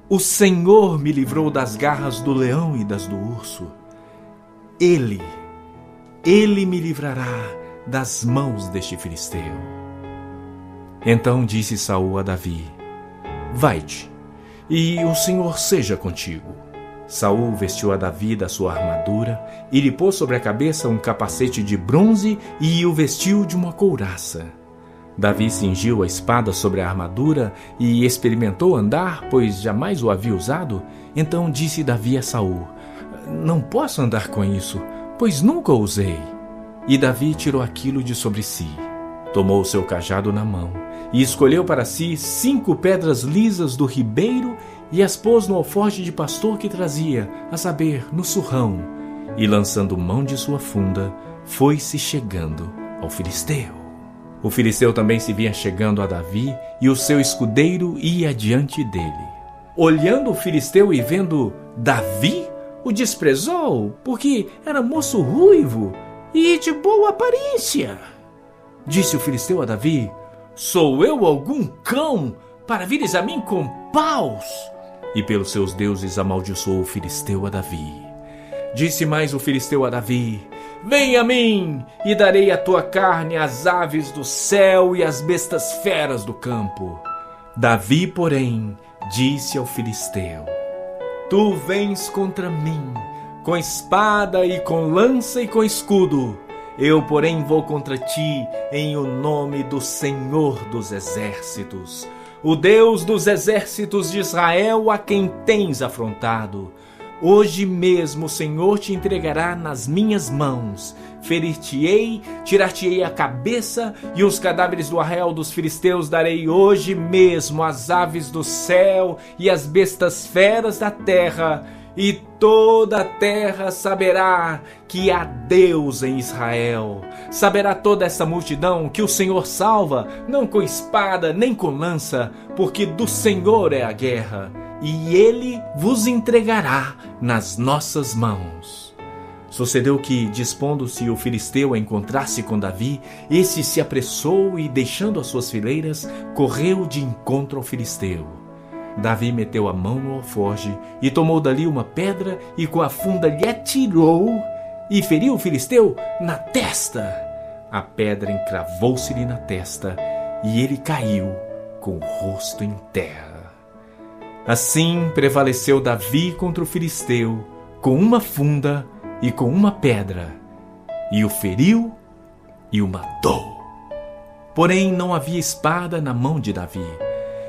o Senhor me livrou das garras do leão e das do urso. Ele me livrará das mãos deste filisteu. Então disse Saul a Davi: vai-te, e o Senhor seja contigo. Saul vestiu a Davi da sua armadura e lhe pôs sobre a cabeça um capacete de bronze e o vestiu de uma couraça. Davi cingiu a espada sobre a armadura e experimentou andar, pois jamais o havia usado. Então disse Davi a Saul: não posso andar com isso, pois nunca o usei. E Davi tirou aquilo de sobre si. Tomou o seu cajado na mão e escolheu para si 5 pedras lisas do ribeiro e as pôs no alforje de pastor que trazia, a saber, no surrão. E lançando mão de sua funda, foi-se chegando ao filisteu. O filisteu também se vinha chegando a Davi e o seu escudeiro ia diante dele. Olhando o filisteu e vendo Davi, o desprezou, porque era moço ruivo e de boa aparência. Disse o filisteu a Davi: sou eu algum cão para vires a mim com paus? E pelos seus deuses amaldiçoou o filisteu a Davi. Disse mais o filisteu a Davi: vem a mim, e darei a tua carne às aves do céu e às bestas feras do campo. Davi, porém, disse ao filisteu: tu vens contra mim, com espada e com lança e com escudo. Eu, porém, vou contra ti em o nome do Senhor dos Exércitos, o Deus dos exércitos de Israel, a quem tens afrontado. Hoje mesmo o Senhor te entregará nas minhas mãos. Ferir-te-ei, tirar-te-ei a cabeça, e os cadáveres do arraial dos filisteus darei hoje mesmo às aves do céu e às bestas feras da terra. E toda a terra saberá que há Deus em Israel. Saberá toda essa multidão que o Senhor salva, não com espada nem com lança, porque do Senhor é a guerra, e Ele vos entregará nas nossas mãos. Sucedeu que, dispondo-se o filisteu a encontrar-se com Davi, esse se apressou e, deixando as suas fileiras, correu de encontro ao filisteu. Davi meteu a mão no alforje e tomou dali uma pedra e com a funda lhe atirou e feriu o filisteu na testa. A pedra encravou-se-lhe na testa e ele caiu com o rosto em terra. Assim prevaleceu Davi contra o filisteu com uma funda e com uma pedra, e o feriu e o matou. Porém não havia espada na mão de Davi.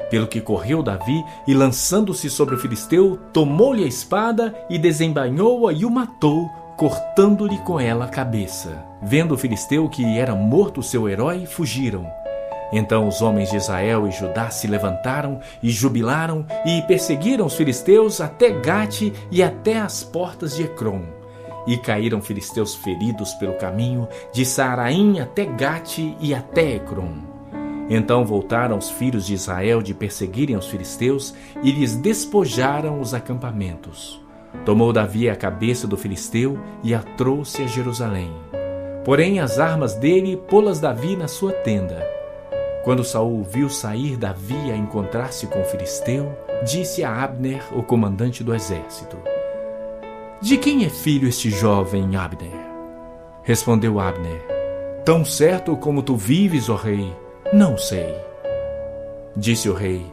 Pelo que correu Davi e, lançando-se sobre o filisteu, tomou-lhe a espada e desembainhou-a e o matou, cortando-lhe com ela a cabeça. Vendo o filisteu que era morto o seu herói, fugiram. Então os homens de Israel e Judá se levantaram e jubilaram e perseguiram os filisteus até Gate e até as portas de Ecrom. E caíram filisteus feridos pelo caminho, de Saaraim até Gate e até Ecrom. Então voltaram os filhos de Israel de perseguirem os filisteus e lhes despojaram os acampamentos. Tomou Davi a cabeça do filisteu e a trouxe a Jerusalém. Porém as armas dele pô-las Davi na sua tenda. Quando Saul viu sair Davi a encontrar-se com o filisteu, disse a Abner, o comandante do exército: de quem é filho este jovem, Abner? Respondeu Abner: tão certo como tu vives, ó rei, não sei. Disse o rei: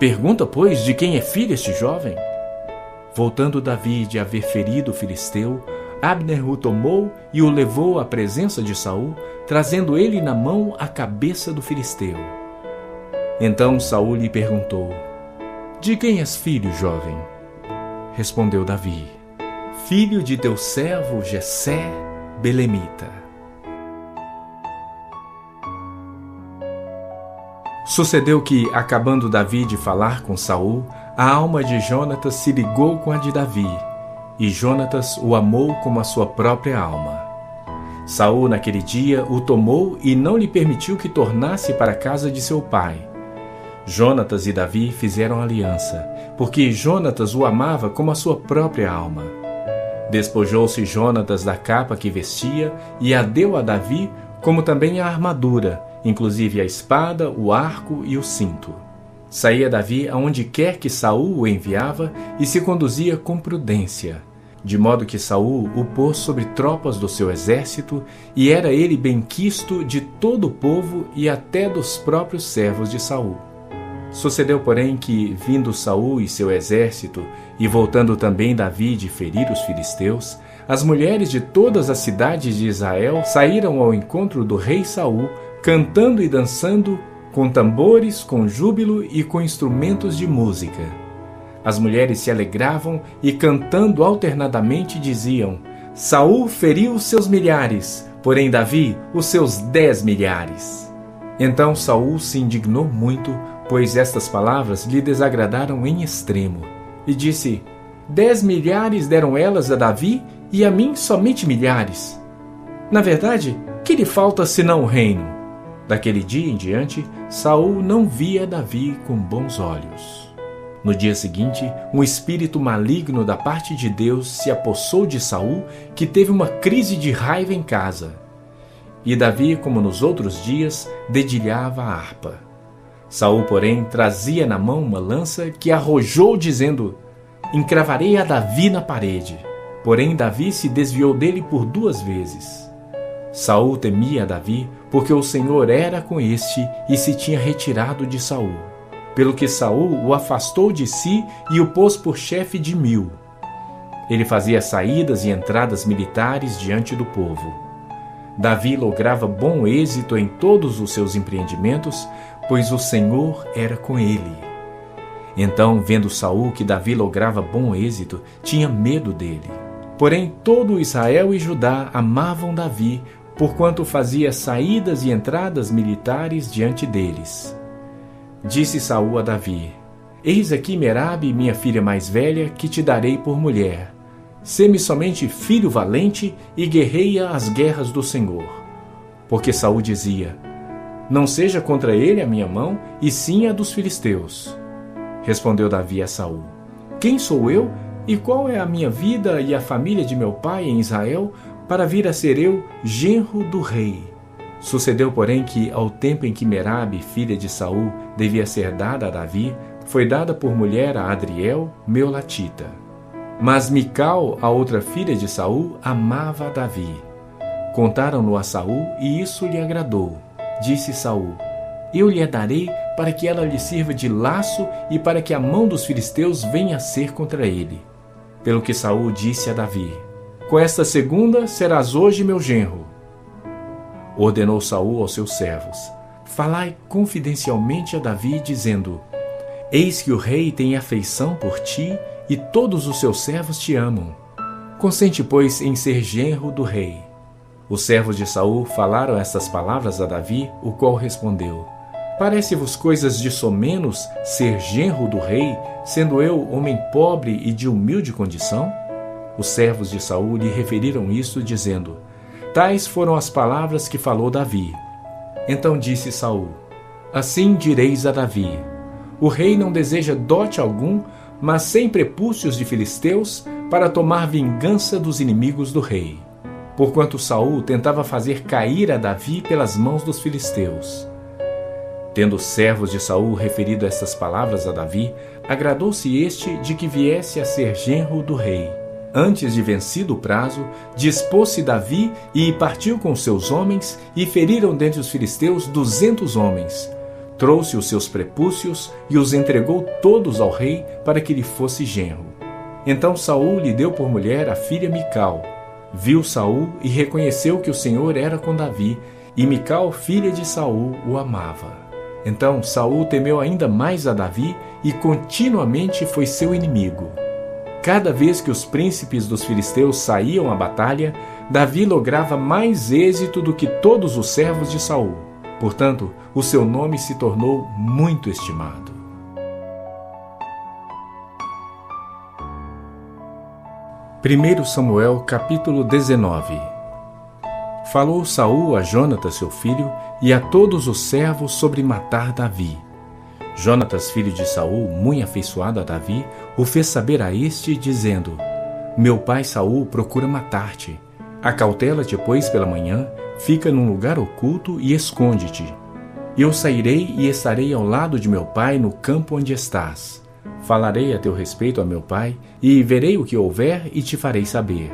pergunta, pois, de quem é filho este jovem? Voltando Davi de haver ferido o filisteu, Abner o tomou e o levou à presença de Saul, trazendo ele na mão a cabeça do filisteu. Então Saul lhe perguntou: de quem és filho, jovem? Respondeu Davi: filho de teu servo Jessé, belemita. Sucedeu que, acabando Davi de falar com Saul, a alma de Jonatas se ligou com a de Davi, e Jonatas o amou como a sua própria alma. Saul, naquele dia, o tomou e não lhe permitiu que tornasse para a casa de seu pai. Jonatas e Davi fizeram aliança, porque Jonatas o amava como a sua própria alma. Despojou-se Jonatas da capa que vestia e a deu a Davi, como também a armadura, inclusive a espada, o arco e o cinto. Saía Davi aonde quer que Saul o enviava e se conduzia com prudência, de modo que Saul o pôs sobre tropas do seu exército, e era ele benquisto de todo o povo e até dos próprios servos de Saul. Sucedeu, porém, que, vindo Saul e seu exército, e voltando também Davi de ferir os filisteus, as mulheres de todas as cidades de Israel saíram ao encontro do rei Saul, cantando e dançando, com tambores, com júbilo e com instrumentos de música. As mulheres se alegravam e, cantando alternadamente, diziam: Saul feriu seus milhares, porém Davi os seus 10 milhares. Então Saul se indignou muito, pois estas palavras lhe desagradaram em extremo, e disse: 10 milhares deram elas a Davi, e a mim somente milhares. Na verdade, que lhe falta senão o reino? Daquele dia em diante, Saul não via Davi com bons olhos. No dia seguinte, um espírito maligno da parte de Deus se apossou de Saul, que teve uma crise de raiva em casa. E Davi, como nos outros dias, dedilhava a harpa. Saul, porém, trazia na mão uma lança que arrojou, dizendo: Encravarei a Davi na parede. Porém, Davi se desviou dele por 2 vezes. Saul temia Davi, porque o Senhor era com este e se tinha retirado de Saul. Pelo que Saul o afastou de si e o pôs por chefe de 1000. Ele fazia saídas e entradas militares diante do povo. Davi lograva bom êxito em todos os seus empreendimentos, pois o Senhor era com ele. Então, vendo Saul que Davi lograva bom êxito, tinha medo dele. Porém, todo Israel e Judá amavam Davi, porquanto fazia saídas e entradas militares diante deles. Disse Saul a Davi: Eis aqui Merabe, minha filha mais velha, que te darei por mulher. Sê-me somente filho valente e guerreia as guerras do Senhor. Porque Saul dizia: Não seja contra ele a minha mão, e sim a dos filisteus. Respondeu Davi a Saul: Quem sou eu, e qual é a minha vida e a família de meu pai em Israel, para vir a ser eu genro do rei? Sucedeu, porém, que, ao tempo em que Merabe, filha de Saul, devia ser dada a Davi, foi dada por mulher a Adriel, meolatita. Mas Mical, a outra filha de Saul, amava a Davi. Contaram-no a Saul, e isso lhe agradou. Disse Saul: Eu lhe a darei para que ela lhe sirva de laço e para que a mão dos filisteus venha a ser contra ele. Pelo que Saul disse a Davi: Com esta segunda serás hoje meu genro. Ordenou Saul aos seus servos: Falai confidencialmente a Davi, dizendo: Eis que o rei tem afeição por ti, e todos os seus servos te amam. Consente, pois, em ser genro do rei. Os servos de Saul falaram estas palavras a Davi, o qual respondeu: Parece-vos coisas de somenos ser genro do rei, sendo eu homem pobre e de humilde condição? Os servos de Saul lhe referiram isto, dizendo: Tais foram as palavras que falou Davi. Então disse Saul: Assim direis a Davi: O rei não deseja dote algum, mas sem prepúcios de filisteus, para tomar vingança dos inimigos do rei. Porquanto Saul tentava fazer cair a Davi pelas mãos dos filisteus. Tendo os servos de Saul referido estas palavras a Davi, agradou-se este de que viesse a ser genro do rei. Antes de vencido o prazo, dispôs-se Davi e partiu com seus homens, e feriram dentre os filisteus 200 homens. Trouxe os seus prepúcios e os entregou todos ao rei para que lhe fosse genro. Então Saul lhe deu por mulher a filha Mical. Viu Saul e reconheceu que o Senhor era com Davi, e Mical, filha de Saul, o amava. Então Saul temeu ainda mais a Davi e continuamente foi seu inimigo. Cada vez que os príncipes dos filisteus saíam à batalha, Davi lograva mais êxito do que todos os servos de Saul. Portanto, o seu nome se tornou muito estimado. 1 Samuel capítulo 19. Falou Saul a Jonatas seu filho e a todos os servos sobre matar Davi. Jonatas, filho de Saul, muito afeiçoado a Davi, o fez saber a este, dizendo: Meu pai Saul procura matar-te. Acautela-te, pois, pela manhã, fica num lugar oculto e esconde-te. Eu sairei e estarei ao lado de meu pai no campo onde estás. Falarei a teu respeito a meu pai, e verei o que houver e te farei saber.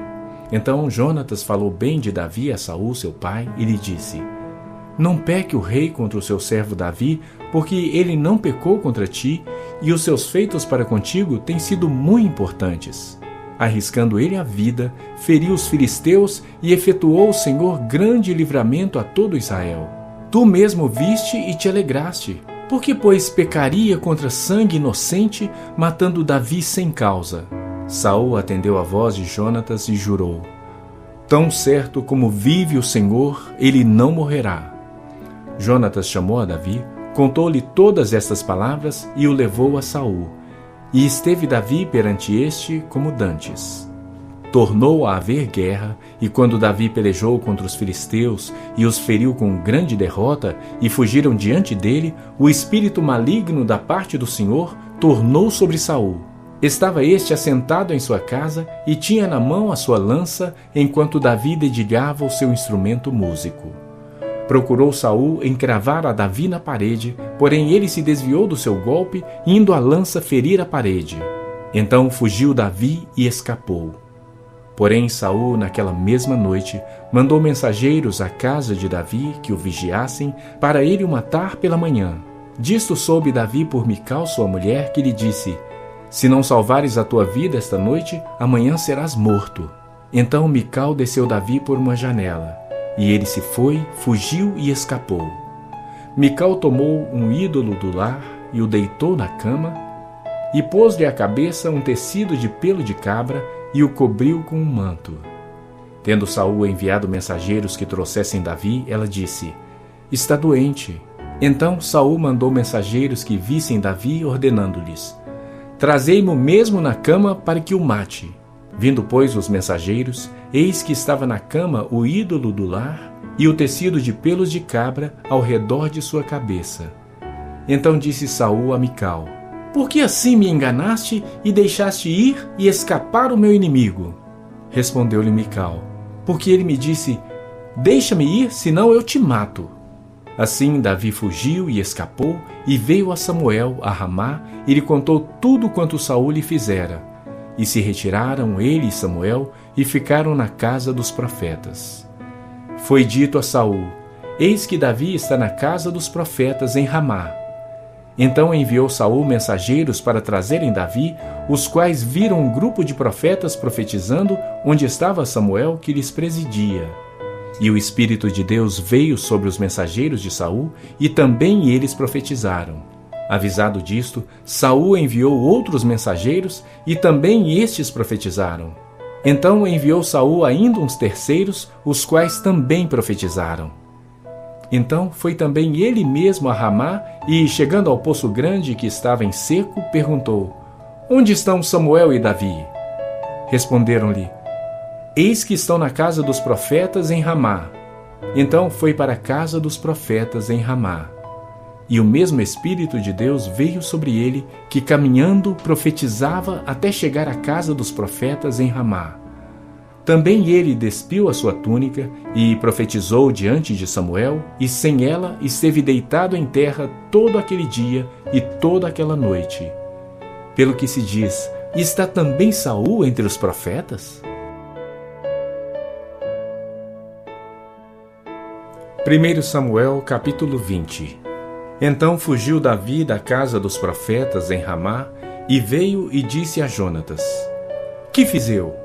Então Jonatas falou bem de Davi a Saul, seu pai, e lhe disse: Não peque o rei contra o seu servo Davi, porque ele não pecou contra ti, e os seus feitos para contigo têm sido muito importantes. Arriscando ele a vida, feriu os filisteus e efetuou o Senhor grande livramento a todo Israel. Tu mesmo viste e te alegraste. Por que, pois, pecaria contra sangue inocente, matando Davi sem causa? Saul atendeu a voz de Jonatas e jurou: Tão certo como vive o Senhor, ele não morrerá. Jonatas chamou a Davi, contou-lhe todas estas palavras e o levou a Saul. E esteve Davi perante este como dantes. Tornou a haver guerra, e quando Davi pelejou contra os filisteus e os feriu com grande derrota, e fugiram diante dele, o espírito maligno da parte do Senhor tornou sobre Saul. Estava este assentado em sua casa e tinha na mão a sua lança, enquanto Davi dedilhava o seu instrumento músico. Procurou Saul encravar a Davi na parede, porém ele se desviou do seu golpe, indo a lança ferir a parede. Então fugiu Davi e escapou. Porém Saul, naquela mesma noite, mandou mensageiros à casa de Davi que o vigiassem, para ele o matar pela manhã. Disto soube Davi por Mical, sua mulher, que lhe disse: Se não salvares a tua vida esta noite, amanhã serás morto. Então Mical desceu Davi por uma janela, e ele se foi, fugiu e escapou. Mical tomou um ídolo do lar e o deitou na cama, e pôs-lhe à cabeça um tecido de pelo de cabra e o cobriu com um manto. Tendo Saul enviado mensageiros que trouxessem Davi, ela disse: Está doente. Então Saul mandou mensageiros que vissem Davi, ordenando-lhes: Trazei-mo mesmo na cama para que o mate. Vindo, pois, os mensageiros, eis que estava na cama o ídolo do lar e o tecido de pelos de cabra ao redor de sua cabeça. Então disse Saul a Mical: Por que assim me enganaste e deixaste ir e escapar o meu inimigo? Respondeu-lhe Mical: Porque ele me disse: Deixa-me ir, senão eu te mato. Assim Davi fugiu e escapou, e veio a Samuel a Ramá, e lhe contou tudo quanto Saul lhe fizera. E se retiraram ele e Samuel, e ficaram na casa dos profetas. Foi dito a Saul: Eis que Davi está na casa dos profetas em Ramá. Então enviou Saul mensageiros para trazerem Davi, os quais viram um grupo de profetas profetizando, onde estava Samuel, que lhes presidia. E o Espírito de Deus veio sobre os mensageiros de Saul, e também eles profetizaram. Avisado disto, Saul enviou outros mensageiros, e também estes profetizaram. Então enviou Saul ainda uns terceiros, os quais também profetizaram. Então foi também ele mesmo a Ramá, e, chegando ao poço grande que estava em seco, perguntou: Onde estão Samuel e Davi? Responderam-lhe: Eis que estão na casa dos profetas em Ramá. Então foi para a casa dos profetas em Ramá. E o mesmo Espírito de Deus veio sobre ele, que caminhando profetizava até chegar à casa dos profetas em Ramá. Também ele despiu a sua túnica e profetizou diante de Samuel, e sem ela esteve deitado em terra todo aquele dia e toda aquela noite. Pelo que se diz: Está também Saul entre os profetas? 1 Samuel capítulo 20. Então fugiu Davi da casa dos profetas em Ramá, e veio e disse a Jonatas: Que fiz eu?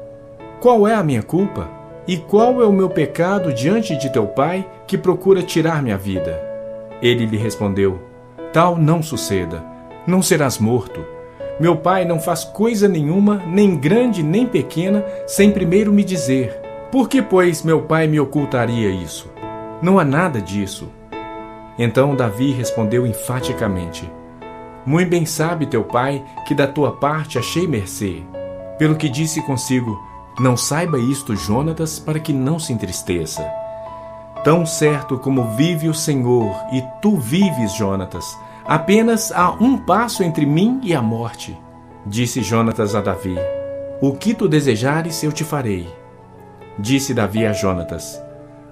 Qual é a minha culpa? E qual é o meu pecado diante de teu pai, que procura tirar minha vida? Ele lhe respondeu: Tal não suceda, não serás morto. Meu pai não faz coisa nenhuma, nem grande nem pequena, sem primeiro me dizer: Por que, pois, meu pai me ocultaria isso? Não há nada disso. Então Davi respondeu enfaticamente: Muito bem sabe teu pai que da tua parte achei mercê. Pelo que disse consigo: Não saiba isto Jonatas, para que não se entristeça. Tão certo como vive o Senhor, e tu vives, Jonatas, apenas há um passo entre mim e a morte. Disse Jonatas a Davi: O que tu desejares eu te farei. Disse Davi a Jonatas: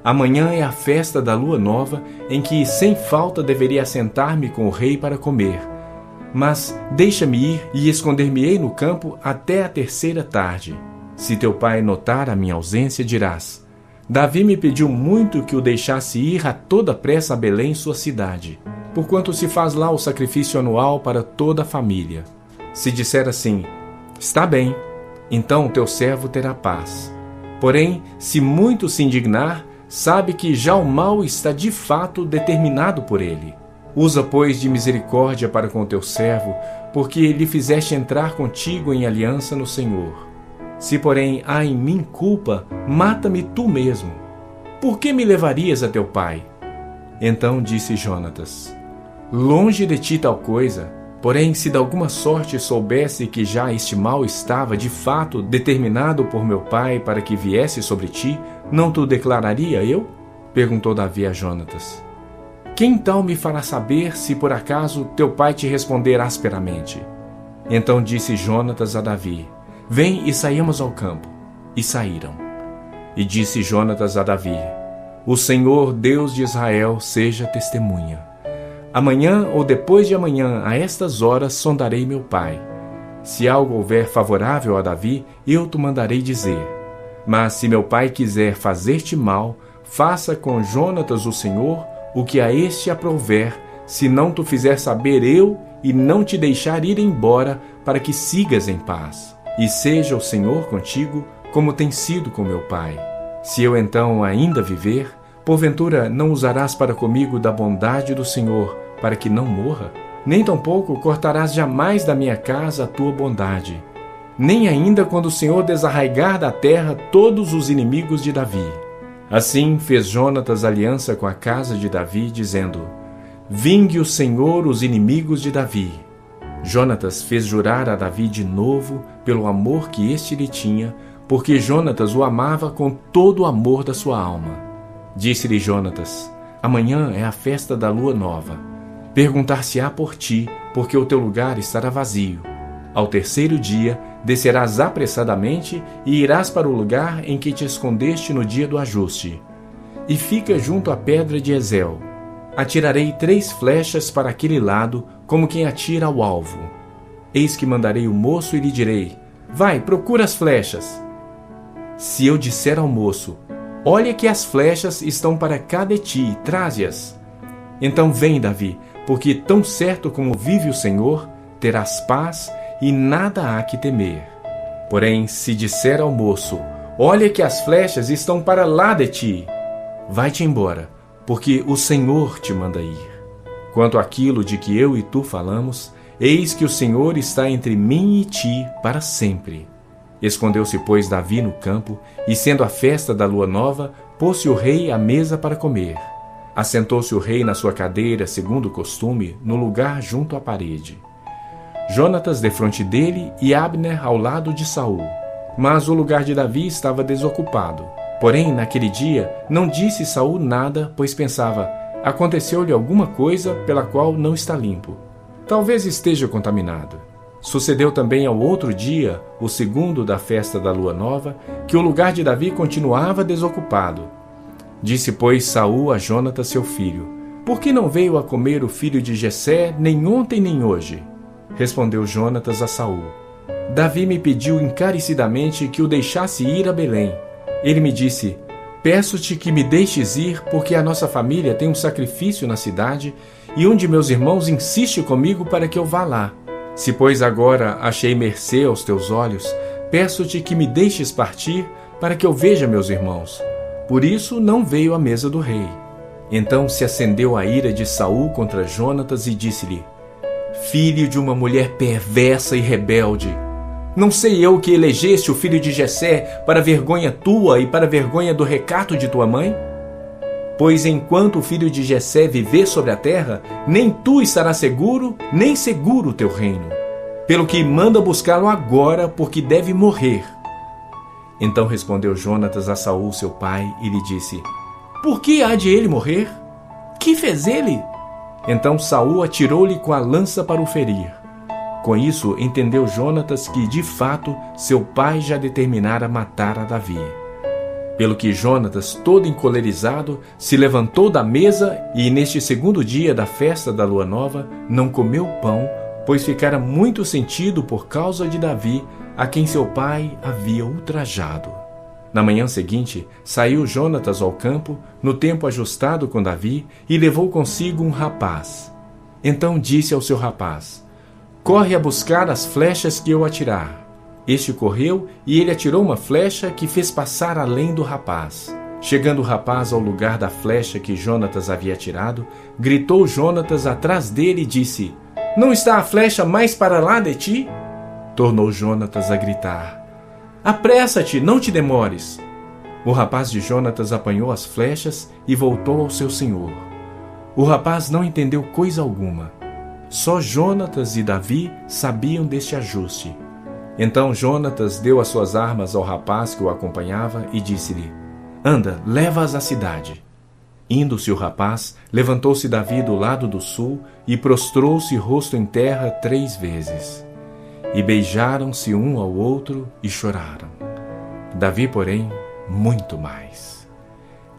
Amanhã é a festa da lua nova, em que sem falta deveria assentar-me com o rei para comer. Mas deixa-me ir e esconder-me-ei no campo até a terceira tarde. Se teu pai notar a minha ausência, dirás: Davi me pediu muito que o deixasse ir a toda pressa a Belém, sua cidade, porquanto se faz lá o sacrifício anual para toda a família. Se disser assim: Está bem, então teu servo terá paz. Porém, se muito se indignar, sabe que já o mal está de fato determinado por ele. Usa, pois, de misericórdia para com o teu servo, porque lhe fizeste entrar contigo em aliança no Senhor. Se, porém, há em mim culpa, mata-me tu mesmo. Por que me levarias a teu pai? Então disse Jonatas: longe de ti tal coisa, porém, se de alguma sorte soubesse que já este mal estava, de fato, determinado por meu pai para que viesse sobre ti, não te declararia eu? Perguntou Davi a Jonatas. Quem então me fará saber se por acaso teu pai te responder asperamente? Então disse Jonatas a Davi: vem e saímos ao campo. E saíram. E disse Jonatas a Davi: o Senhor, Deus de Israel, seja testemunha. Amanhã ou depois de amanhã, a estas horas, sondarei meu pai. Se algo houver favorável a Davi, eu te mandarei dizer. Mas se meu pai quiser fazer-te mal, faça com Jonatas o Senhor o que a este aprouver, se não tu fizer saber eu e não te deixar ir embora, para que sigas em paz. E seja o Senhor contigo, como tem sido com meu pai. Se eu então ainda viver, porventura não usarás para comigo da bondade do Senhor, para que não morra? Nem tampouco cortarás jamais da minha casa a tua bondade, nem ainda quando o Senhor desarraigar da terra todos os inimigos de Davi. Assim fez Jonatas aliança com a casa de Davi, dizendo: vingue o Senhor os inimigos de Davi. Jonatas fez jurar a Davi de novo pelo amor que este lhe tinha, porque Jonatas o amava com todo o amor da sua alma. Disse-lhe Jonatas: amanhã é a festa da lua nova. Perguntar-se-á por ti, porque o teu lugar estará vazio. Ao terceiro dia, descerás apressadamente e irás para o lugar em que te escondeste no dia do ajuste. E fica junto à pedra de Ezel. Atirarei 3 flechas para aquele lado, como quem atira ao alvo. Eis que mandarei o moço e lhe direi: vai, procura as flechas. Se eu disser ao moço: olha que as flechas estão para cá de ti, traze-as. Então vem, Davi, porque tão certo como vive o Senhor, terás paz e nada há que temer. Porém, se disser ao moço: olha que as flechas estão para lá de ti, vai-te embora, porque o Senhor te manda ir. Quanto àquilo de que eu e tu falamos, eis que o Senhor está entre mim e ti para sempre. Escondeu-se, pois, Davi no campo, e sendo a festa da lua nova, pôs-se o rei à mesa para comer. Assentou-se o rei na sua cadeira, segundo o costume, no lugar junto à parede. Jonatas defronte dele e Abner ao lado de Saul. Mas o lugar de Davi estava desocupado. Porém, naquele dia, não disse Saul nada, pois pensava: aconteceu-lhe alguma coisa pela qual não está limpo. Talvez esteja contaminado. Sucedeu também ao outro dia, o segundo da festa da lua nova, que o lugar de Davi continuava desocupado. Disse, pois, Saul a Jonatas seu filho: por que não veio a comer o filho de Jessé, nem ontem nem hoje? Respondeu Jonatas a Saul: Davi me pediu encarecidamente que o deixasse ir a Belém. Ele me disse: peço-te que me deixes ir, porque a nossa família tem um sacrifício na cidade, e um de meus irmãos insiste comigo para que eu vá lá. Se, pois, agora achei mercê aos teus olhos, peço-te que me deixes partir, para que eu veja meus irmãos. Por isso não veio à mesa do rei. Então se acendeu a ira de Saul contra Jonatas e disse-lhe: filho de uma mulher perversa e rebelde, não sei eu que elegeste o filho de Jessé para vergonha tua e para vergonha do recato de tua mãe? Pois enquanto o filho de Jessé viver sobre a terra, nem tu estarás seguro, nem seguro o teu reino. Pelo que manda buscá-lo agora, porque deve morrer. Então respondeu Jonatas a Saul seu pai e lhe disse: por que há de ele morrer? Que fez ele? Então Saul atirou-lhe com a lança para o ferir. Com isso entendeu Jonatas que, de fato, seu pai já determinara matar a Davi. Pelo que Jonatas, todo encolerizado, se levantou da mesa e, neste segundo dia da festa da lua nova, não comeu pão, pois ficara muito sentido por causa de Davi, a quem seu pai havia ultrajado. Na manhã seguinte, saiu Jonatas ao campo, no tempo ajustado com Davi, e levou consigo um rapaz. Então disse ao seu rapaz: corre a buscar as flechas que eu atirar. Este correu, e ele atirou uma flecha que fez passar além do rapaz. Chegando o rapaz ao lugar da flecha que Jonatas havia tirado, gritou Jonatas atrás dele e disse: Não está a flecha mais para lá de ti? Tornou Jonatas a gritar: Apressa-te, não te demores. O rapaz de Jonatas apanhou as flechas e voltou ao seu senhor. O rapaz não entendeu coisa alguma. Só Jonatas e Davi sabiam deste ajuste. Então Jonatas deu as suas armas ao rapaz que o acompanhava e disse-lhe: Anda, leva-as à cidade. Indo-se o rapaz, levantou-se Davi do lado do sul e prostrou-se rosto em terra 3 vezes. E beijaram-se um ao outro e choraram. Davi, porém, muito mais.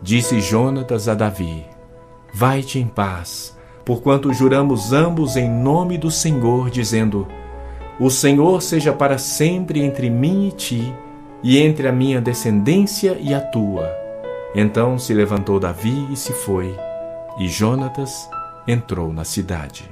Disse Jonatas a Davi: Vai-te em paz, porquanto juramos ambos em nome do Senhor, dizendo: O Senhor seja para sempre entre mim e ti, e entre a minha descendência e a tua. Então se levantou Davi e se foi, e Jonatas entrou na cidade.